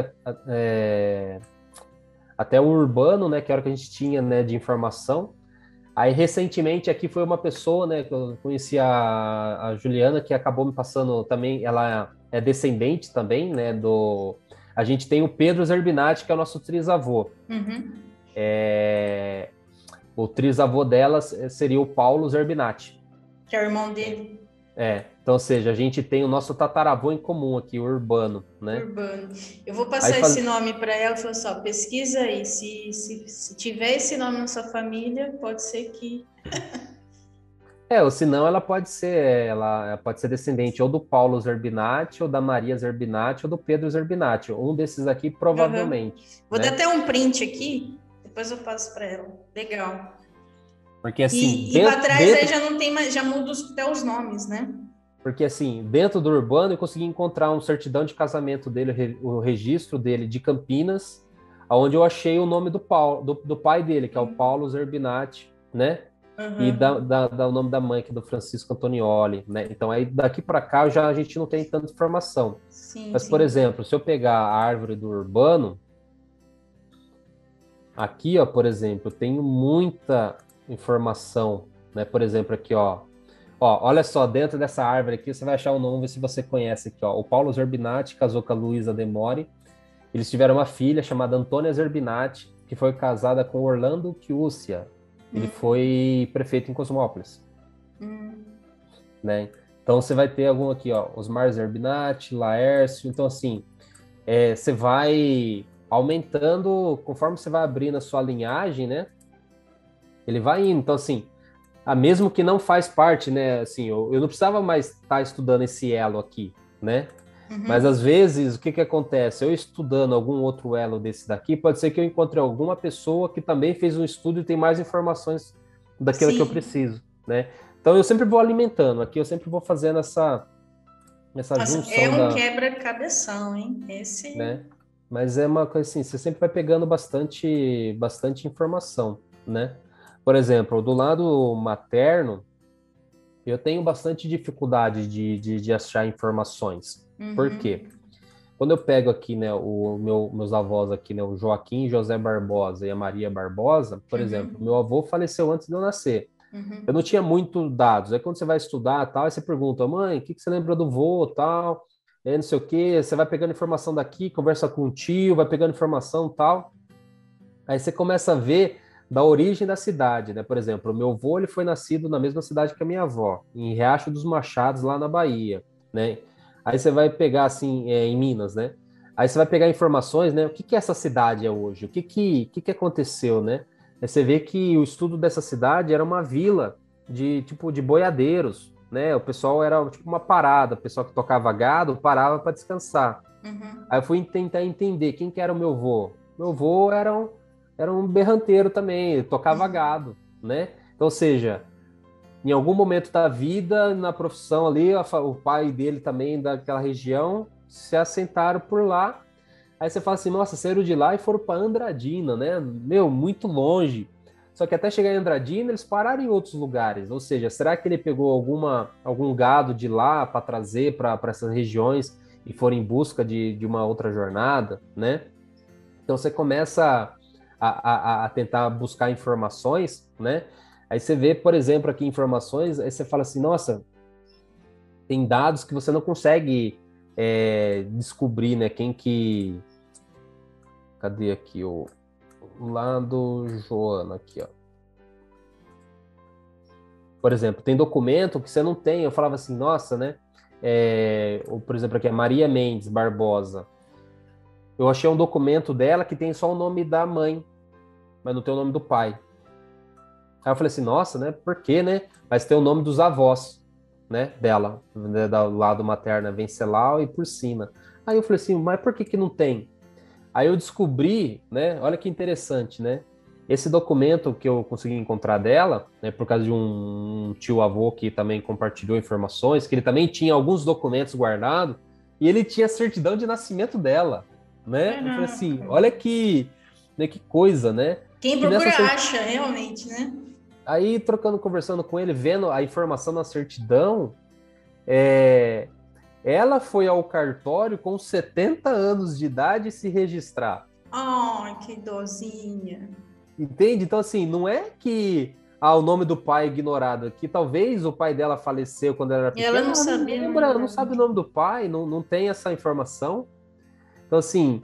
até o Urbano, né, que era o que a gente tinha, né, de informação. Aí, recentemente, aqui foi uma pessoa, né, que eu conheci a Juliana, que acabou me passando também, ela é descendente também, né, a gente tem o Pedro Zerbinati, que é o nosso trisavô. Uhum. O trisavô dela seria o Paulo Zerbinati. Que é o irmão dele. Então, ou seja, a gente tem o nosso tataravô em comum aqui, o Urbano, né? Urbano. Eu vou passar esse nome para ela, falou só, pesquisa aí, se tiver esse nome na sua família, pode ser que... Ou senão ela pode ser descendente ou do Paulo Zerbinati, ou da Maria Zerbinati, ou do Pedro Zerbinati. Um desses aqui, provavelmente. Uhum. Vou dar até um print aqui, depois eu passo para ela. Legal. Porque assim... E para trás aí já não tem mais, já muda até os nomes, né? Porque assim, dentro do Urbano eu consegui encontrar um certidão de casamento dele, o registro dele de Campinas, onde eu achei o nome do pai dele, que é o Paulo Zerbinati, né? Uhum. E o nome da mãe, que é do Francisco Antonioli, né? Então aí daqui para cá a gente não tem tanta informação. Sim, mas, por exemplo, se eu pegar a árvore do Urbano, aqui, ó, por exemplo, eu tenho muita informação, né? Por exemplo, aqui, ó, olha só, dentro dessa árvore aqui, você vai achar o nome, ver se você conhece aqui, ó. O Paulo Zerbinati casou com a Luísa Demore. Eles tiveram uma filha chamada Antônia Zerbinati, que foi casada com Orlando Chiusia. Ele foi prefeito em Cosmópolis. Né? Então, você vai ter algum aqui, ó, Osmar Zerbinati, Laércio. Então, assim, você vai aumentando, conforme você vai abrindo a sua linhagem, né? Ele vai indo. Então, assim, mesmo que não faz parte, né? Assim, eu não precisava mais estar estudando esse elo aqui, né? Uhum. Mas às vezes, o que acontece? Eu estudando algum outro elo desse daqui, pode ser que eu encontre alguma pessoa que também fez um estudo e tem mais informações daquilo que eu preciso, né? Então eu sempre vou alimentando, aqui eu sempre vou fazendo essa junção. É um quebra-cabeção, hein? Esse... Né? Mas é uma coisa assim, você sempre vai pegando bastante informação, né? Por exemplo, do lado materno, eu tenho bastante dificuldade de achar informações. Uhum. Por quê? Quando eu pego aqui, né, meus avós aqui, né, o Joaquim José Barbosa e a Maria Barbosa, por exemplo, meu avô faleceu antes de eu nascer. Eu não tinha muito dados. Aí quando você vai estudar, tal, aí você pergunta, mãe, o que você lembra do vô, tal, não sei o quê, você vai pegando informação daqui, conversa com o tio, vai pegando informação, tal. Aí você começa a ver da origem da cidade, né? Por exemplo, o meu avô, ele foi nascido na mesma cidade que a minha avó, em Riacho dos Machados, lá na Bahia, né? Aí você vai pegar, assim, em Minas, né? Aí você vai pegar informações, né? O que essa cidade é hoje? O que aconteceu, né? Aí você vê que o estudo dessa cidade era uma vila de boiadeiros, né? O pessoal era tipo uma parada, o pessoal que tocava gado parava para descansar. Aí eu fui tentar entender quem que era o meu avô. Meu avô era um berranteiro também, tocava gado, né? Então, ou seja, em algum momento da vida, na profissão ali, o pai dele também daquela região se assentaram por lá. Aí você fala assim, nossa, saíram de lá e foram para Andradina, né? Meu, muito longe. Só que até chegar em Andradina, eles pararam em outros lugares. Ou seja, será que ele pegou algum gado de lá para trazer para essas regiões e for em busca de uma outra jornada, né? Então você começa a tentar buscar informações, né? Aí você vê, por exemplo, aqui informações, aí você fala assim, nossa, tem dados que você não consegue descobrir, né? Quem que... Cadê aqui o lado Joana aqui, ó. Por exemplo, tem documento que você não tem. Eu falava assim, nossa, né? Por exemplo, aqui é Maria Mendes Barbosa. Eu achei um documento dela que tem só o nome da mãe, mas não tem o nome do pai. Aí eu falei assim, nossa, né? Por quê, né? Mas tem o nome dos avós, né? Dela, né, do lado materno, Venceslau e Porcina. Aí eu falei assim, mas por que que não tem? Aí eu descobri, né? Olha que interessante, né? Esse documento que eu consegui encontrar dela, né, por causa de um tio-avô que também compartilhou informações, que ele também tinha alguns documentos guardados, e ele tinha a certidão de nascimento dela, né? Eu falei assim, Caraca. olha que coisa, né? Quem Que nessa procura acha, realmente, né? Aí, conversando com ele, vendo a informação na certidão, é, ela foi ao cartório com 70 anos de idade se registrar. Ai, que dozinha. Entende? Então, assim, não é que o nome do pai é ignorado, que talvez o pai dela faleceu quando ela era E ela pequena, não ela não sabia, não lembra, não lembrava. sabe o nome do pai, não tem essa informação. Então, assim,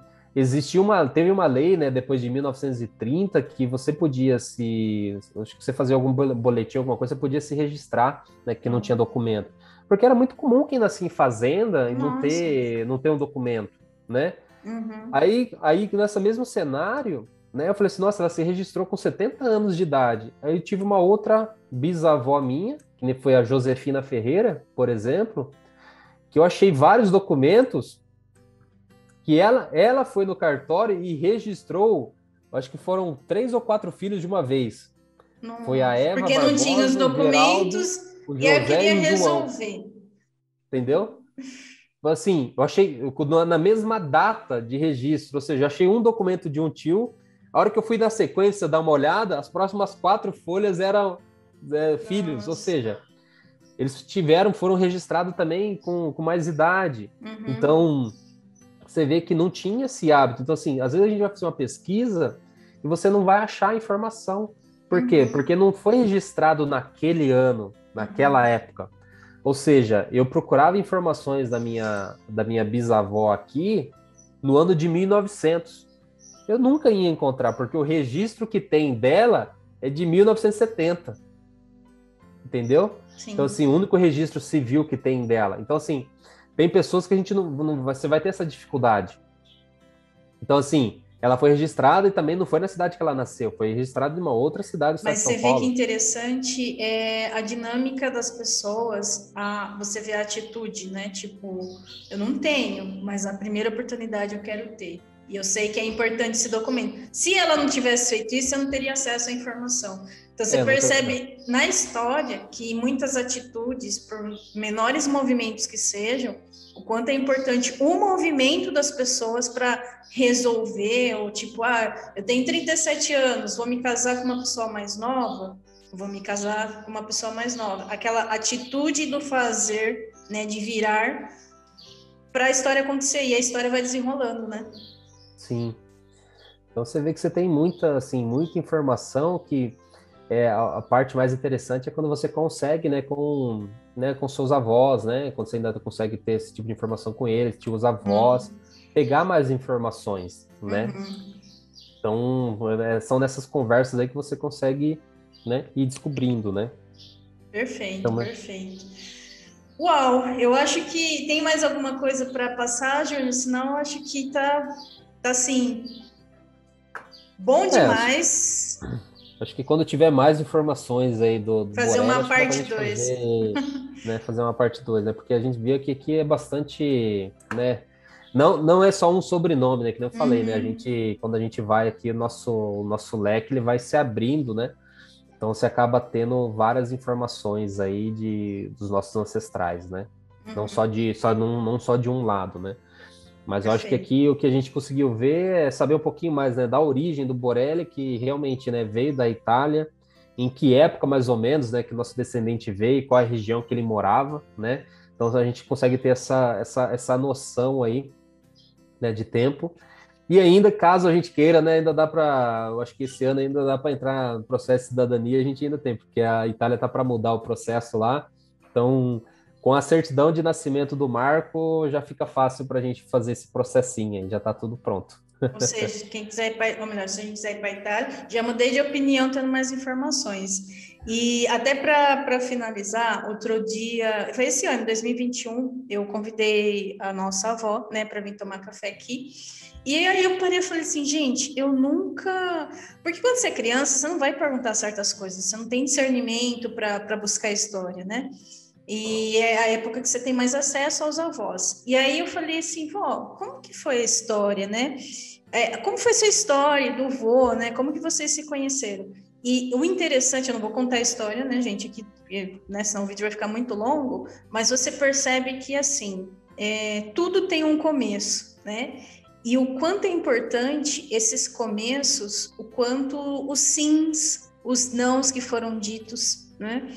teve uma lei, né, depois de 1930, que você podia acho que você fazia algum boletim, alguma coisa, você podia se registrar, né, que não tinha documento. Porque era muito comum quem nascia em fazenda e Nossa. não ter um documento, né? Uhum. Aí, nesse mesmo cenário, né, eu falei assim, nossa, ela se registrou com 70 anos de idade. Aí eu tive uma outra bisavó minha, que foi a Josefina Ferreira, por exemplo, que eu achei vários documentos que ela foi no cartório e registrou, acho que foram 3 ou 4 filhos de uma vez. Foi a Nossa. Eva Porque não tinha os Barbosa, o Geraldo, documentos o e aí eu José queria e o João, resolver. entendeu? Assim, eu achei na mesma data de registro, ou seja, eu achei um documento de um tio. A hora que eu fui na sequência dar uma olhada, as próximas 4 folhas eram filhos, ou Nossa. seja, eles foram registrados também com mais idade. Uhum. Então, você vê que não tinha esse hábito. Então, assim, às vezes a gente vai fazer uma pesquisa e você não vai achar a informação. Por quê? Uhum. Porque não foi registrado naquele ano, naquela Uhum. época. Ou seja, eu procurava informações da minha bisavó aqui no ano de 1900. Eu nunca ia encontrar, porque o registro que tem dela é de 1970. Entendeu? Então, Sim. assim, o único registro civil que tem dela. Então, assim, tem pessoas que a gente não você vai ter essa dificuldade. Então, assim, ela foi registrada e também não foi na cidade que ela nasceu, foi registrada em uma outra cidade do estado Mas de São você vê que Paulo. interessante é a dinâmica das pessoas, você vê a atitude, né? Tipo, eu não tenho, mas a primeira oportunidade eu quero ter. E eu sei que é importante esse documento. Se ela não tivesse feito isso, eu não teria acesso à informação. Então você Nunca. percebe na história que muitas atitudes, por menores movimentos que sejam, o quanto é importante o movimento das pessoas para resolver, ou tipo, eu tenho 37 anos, vou me casar com uma pessoa mais nova, vou me casar com uma pessoa mais nova. Aquela atitude do fazer, né, de virar para a história acontecer, e a história vai desenrolando, né? Sim. Então você vê que você tem muita, assim, muita informação que a parte mais interessante é quando você consegue, com seus avós, né, quando você ainda consegue ter esse tipo de informação com eles, tios avós, pegar mais informações, né? Uhum. Então, são nessas conversas aí que você consegue, né, ir descobrindo, né? Perfeito, Então, perfeito. Uau, eu acho que tem mais alguma coisa para passar, Júnior? Senão eu acho que tá assim, bom acho, demais. acho que quando tiver mais informações aí do Fazer Borelli, uma acho que dá pra parte gente 2. fazer uma parte 2, né? Porque a gente viu que aqui é bastante, né? Não é só um sobrenome, né? Que nem eu falei, né? Uhum, Quando a gente vai aqui, o nosso leque ele vai se abrindo, né? Então você acaba tendo várias informações aí dos nossos ancestrais, né? Não só uhum. de, não só de um lado, né? Mas eu acho que Perfeito. aqui o que a gente conseguiu ver é saber um pouquinho mais, né, da origem do Borelli, que realmente, né, veio da Itália, em que época mais ou menos, né, que nosso descendente veio, qual a região que ele morava, né? Então a gente consegue ter essa noção aí, né, de tempo. E ainda, caso a gente queira, né, ainda dá para, eu acho que esse ano ainda dá para entrar no processo de cidadania, a gente ainda tem, porque a Itália está para mudar o processo lá. Então, com a certidão de nascimento do Marco, já fica fácil para a gente fazer esse processinho aí, já está tudo pronto. Ou seja, quem quiser ir para, ou melhor, se a gente quiser ir para a Itália, já mudei de opinião, tendo mais informações. E até para finalizar, outro dia, foi esse ano, 2021, eu convidei a nossa avó, né, para vir tomar café aqui. E aí eu parei e falei assim, gente, eu nunca. Porque quando você é criança, você não vai perguntar certas coisas, você não tem discernimento para buscar a história, né? E é a época que você tem mais acesso aos avós. E aí eu falei assim, vó, como que foi a história, né? Como foi sua história do vô, né? Como que vocês se conheceram? E o interessante, eu não vou contar a história, né, gente, aqui, né, senão o vídeo vai ficar muito longo, mas você percebe que, assim, tudo tem um começo, né? E o quanto é importante esses começos, o quanto os sims, os nãos que foram ditos, né?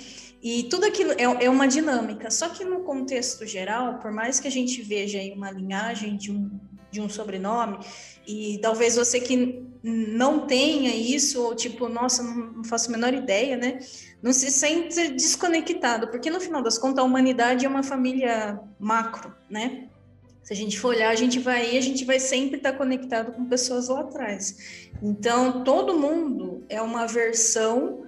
E tudo aquilo é uma dinâmica. Só que no contexto geral, por mais que a gente veja aí uma linhagem de um sobrenome, e talvez você que não tenha isso, ou tipo, nossa, não faço a menor ideia, né? Não se sente desconectado, porque no final das contas a humanidade é uma família macro, né? Se a gente for olhar, a gente vai sempre estar conectado com pessoas lá atrás. Então, todo mundo é uma versão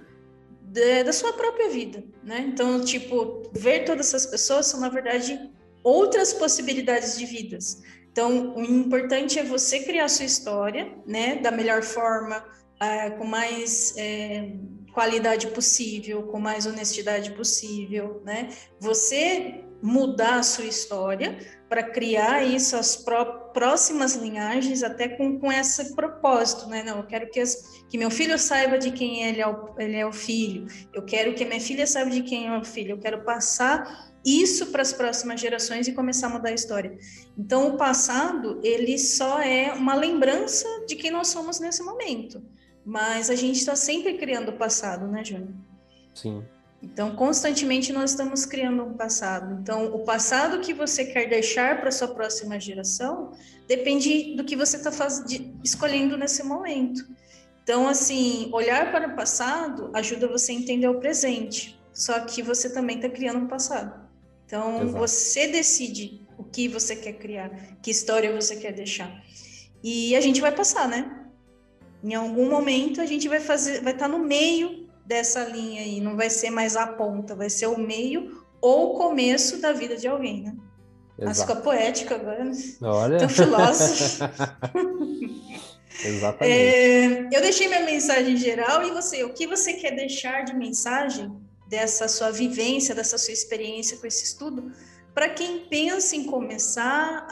da sua própria vida, né? Então, tipo, ver todas essas pessoas são, na verdade, outras possibilidades de vidas. Então, o importante é você criar a sua história, né? Da melhor forma, com mais qualidade possível, com mais honestidade possível, né? Você mudar a sua história para criar isso, as próximas linhagens, até com esse propósito, né? Não, eu quero que meu filho saiba de quem ele é o filho, eu quero que minha filha saiba de quem é o filho, eu quero passar isso para as próximas gerações e começar a mudar a história. Então, o passado, ele só é uma lembrança de quem nós somos nesse momento, mas a gente está sempre criando o passado, né, Júnior? Sim. Então, constantemente nós estamos criando um passado. Então, o passado que você quer deixar para a sua próxima geração depende do que você está escolhendo nesse momento. Então, assim, olhar para o passado ajuda você a entender o presente. Só que você também está criando um passado. Então, Exato. você decide o que você quer criar, que história você quer deixar. E a gente vai passar, né? Em algum momento a gente vai estar no meio dessa linha aí, não vai ser mais a ponta, vai ser o meio ou o começo da vida de alguém, né? Mas fica Exato. poético agora, né? Tão Olha. filósofo. Exatamente. Eu deixei minha mensagem geral e você, o que você quer deixar de mensagem dessa sua vivência, dessa sua experiência com esse estudo, para quem pensa em começar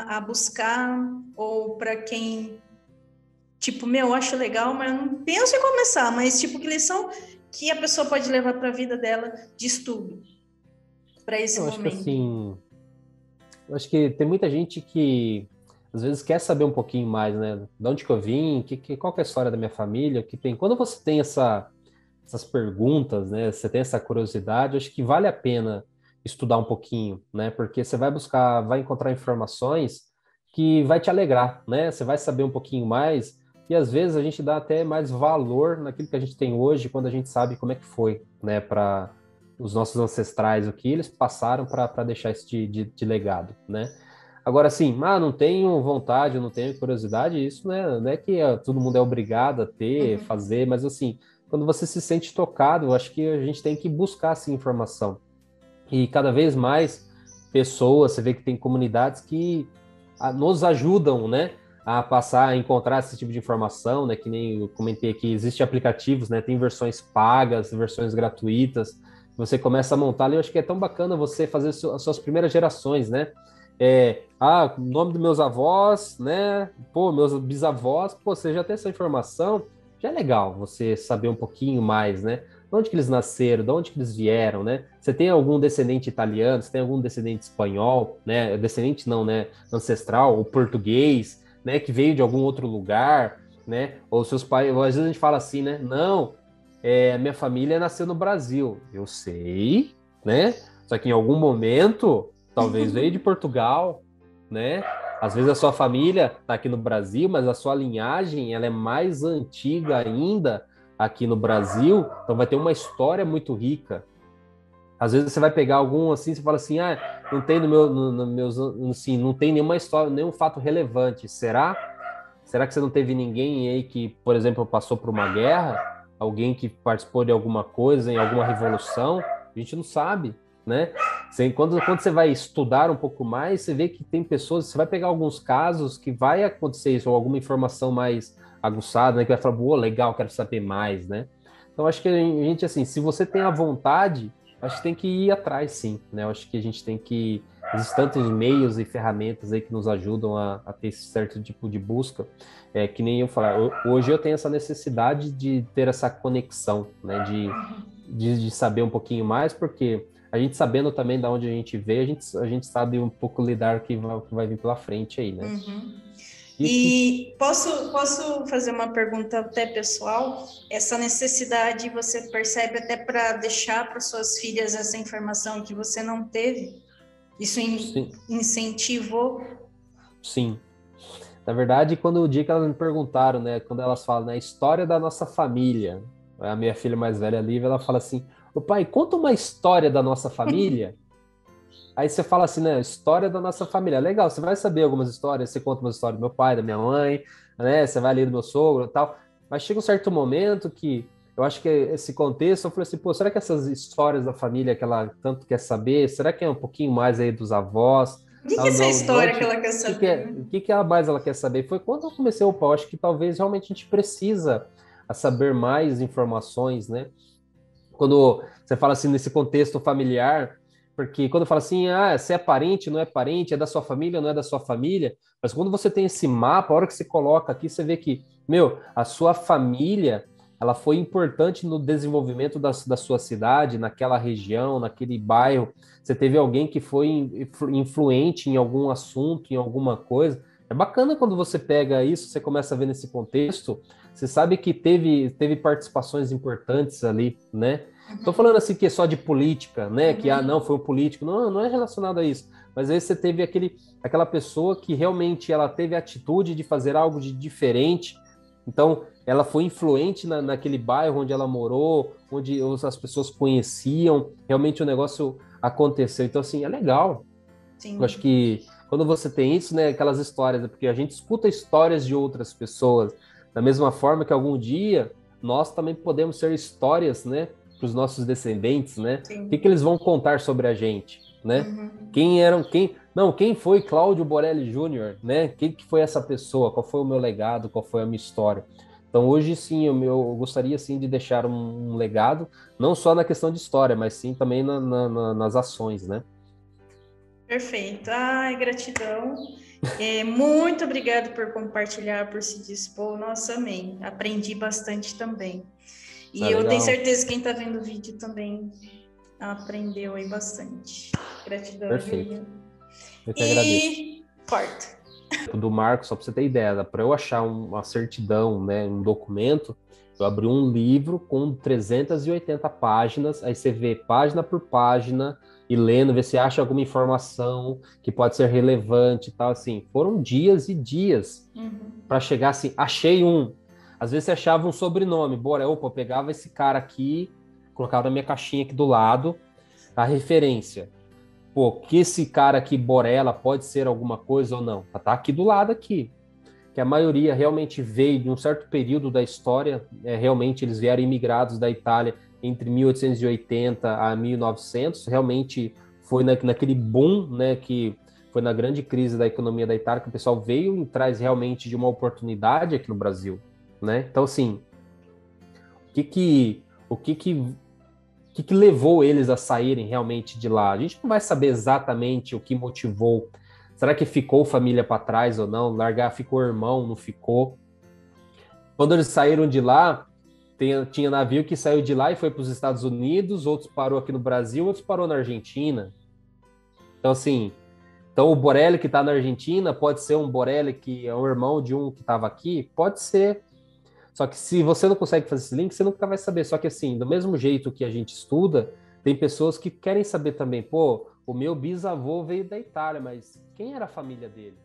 a buscar, ou para quem, tipo, eu acho legal, mas eu não penso em começar, mas tipo, que lição que a pessoa pode levar para a vida dela de estudo, para esse Eu acho que momento? assim, eu acho que tem muita gente que às vezes quer saber um pouquinho mais, né? De onde que eu vim, qual que é a história da minha família, o que tem. Quando você tem essas perguntas, né? Você tem essa curiosidade, eu acho que vale a pena estudar um pouquinho, né? Porque você vai buscar, vai encontrar informações que vai te alegrar, né? Você vai saber um pouquinho mais e às vezes a gente dá até mais valor naquilo que a gente tem hoje quando a gente sabe como é que foi, né? Para os nossos ancestrais, o que eles passaram para deixar isso de legado, né? Agora, assim, não tenho vontade, eu não tenho curiosidade, isso né, não é que todo mundo é obrigado a ter, Uhum. fazer, mas assim, quando você se sente tocado, eu acho que a gente tem que buscar essa informação. E cada vez mais pessoas, você vê que tem comunidades que nos ajudam, né, a passar, a encontrar esse tipo de informação, né, que nem eu comentei aqui, existem aplicativos, né, tem versões pagas, versões gratuitas, você começa a montar ali, eu acho que é tão bacana você fazer as suas primeiras gerações, né, o nome dos meus avós, né, pô, meus bisavós, pô, você já tem essa informação, já é legal você saber um pouquinho mais, né? De onde que eles nasceram, de onde que eles vieram, né? Você tem algum descendente italiano, você tem algum descendente espanhol, né? Descendente não, né? Ancestral, ou português, né? Que veio de algum outro lugar, né? Ou seus pais, ou às vezes a gente fala assim, né? Não, minha família nasceu no Brasil. Eu sei, né? Só que em algum momento, talvez veio de Portugal, né? Às vezes a sua família está aqui no Brasil, mas a sua linhagem ela é mais antiga ainda aqui no Brasil, então vai ter uma história muito rica. Às vezes você vai pegar algum assim, você fala assim, não tem no meus, assim, não tem nenhuma história, nenhum fato relevante. Será? Será que você não teve ninguém aí que, por exemplo, passou por uma guerra? Alguém que participou de alguma coisa, em alguma revolução? A gente não sabe, né? Quando você vai estudar um pouco mais, você vê que tem pessoas, você vai pegar alguns casos que vai acontecer isso, ou alguma informação mais aguçada, né? Que vai falar, boa, legal, quero saber mais, né? Então, acho que a gente, assim, se você tem a vontade, acho que tem que ir atrás, sim, né? Eu acho que a gente tem que... Existem tantos meios e ferramentas aí que nos ajudam a ter esse certo tipo de busca, que nem eu falar, hoje eu tenho essa necessidade de ter essa conexão, né? De saber um pouquinho mais, porque a gente sabendo também de onde a gente veio, a gente sabe um pouco lidar com o que vai vir pela frente aí, né? Uhum. E E posso fazer uma pergunta até pessoal? Essa necessidade você percebe até para deixar para suas filhas essa informação que você não teve? Isso sim, incentivou? sim. Na verdade, quando o dia que elas me perguntaram, né, quando elas falam, né, a história da nossa família, a minha filha mais velha, Lívia, ela fala assim, ô pai, conta uma história da nossa família. Aí você fala assim, né, história da nossa família. Legal, você vai saber algumas histórias, você conta uma história do meu pai, da minha mãe, né, você vai ler do meu sogro e tal. Mas chega um certo momento que eu acho que esse contexto, eu falei assim, pô, será que essas histórias da família que ela tanto quer saber, será que é um pouquinho mais aí dos avós? O que é essa história que ela quer O que, saber, né? o que ela mais ela quer saber? Foi quando eu comecei, opa, eu acho que talvez realmente a gente precisa saber mais informações, né? Quando você fala assim nesse contexto familiar, porque quando fala assim, você é parente, não é parente, é da sua família, não é da sua família, mas quando você tem esse mapa, a hora que você coloca aqui, você vê que, meu, a sua família, ela foi importante no desenvolvimento da sua cidade, naquela região, naquele bairro, você teve alguém que foi influente em algum assunto, em alguma coisa. É bacana quando você pega isso, você começa a ver nesse contexto, você sabe que teve participações importantes ali, né? Estou falando assim que é só de política, né? Que não, foi um político. Não, não é relacionado a isso. Mas aí você teve aquela pessoa que realmente ela teve a atitude de fazer algo de diferente. Então, ela foi influente naquele bairro onde ela morou, onde as pessoas conheciam. Realmente o negócio aconteceu. Então, assim, é legal. Sim. Eu acho que quando você tem isso, né, aquelas histórias, porque a gente escuta histórias de outras pessoas, da mesma forma que algum dia nós também podemos ser histórias, né, para os nossos descendentes, né? O que eles vão contar sobre a gente, né? Quem foi Cláudio Borelli Júnior, né? Quem que foi essa pessoa? Qual foi o meu legado? Qual foi a minha história? Então hoje sim, eu gostaria sim de deixar um legado, não só na questão de história, mas sim também nas ações, né? Perfeito. Ai, gratidão. Muito obrigado por compartilhar, por se dispor. Nossa, amém. Aprendi bastante também. E eu tenho Legal. certeza que quem está vendo o vídeo também aprendeu aí bastante. Gratidão, Perfeito. Julinha. Eu que agradeço. Corta. Do Marco, só para você ter ideia, para eu achar uma certidão, né, um documento, eu abri um livro com 380 páginas, aí você vê página por página e lendo, vê se acha alguma informação que pode ser relevante e tal, assim. Foram dias e dias para chegar assim, achei um. Às vezes você achava um sobrenome, bora, opa, eu pegava esse cara aqui, colocava na minha caixinha aqui do lado, a referência. Pô, que esse cara aqui, Borella, pode ser alguma coisa ou não? Tá aqui do lado aqui. Que a maioria realmente veio de um certo período da história, realmente eles vieram imigrados da Itália entre 1880 a 1900, realmente foi naquele boom, né, que foi na grande crise da economia da Itália, que o pessoal veio e traz realmente de uma oportunidade aqui no Brasil, né? Então, assim, o que levou eles a saírem realmente de lá? A gente não vai saber exatamente o que motivou. Será que ficou família para trás ou não? Largar, ficou irmão, não ficou? Quando eles saíram de lá, tinha navio que saiu de lá e foi para os Estados Unidos, outros parou aqui no Brasil, outros parou na Argentina. Então, assim, então o Borelli que está na Argentina pode ser um Borelli que é um irmão de um que estava aqui? Pode ser. Só que se você não consegue fazer esse link, você nunca vai saber. Só que assim, do mesmo jeito que a gente estuda, tem pessoas que querem saber também, pô, o meu bisavô veio da Itália, mas quem era a família dele?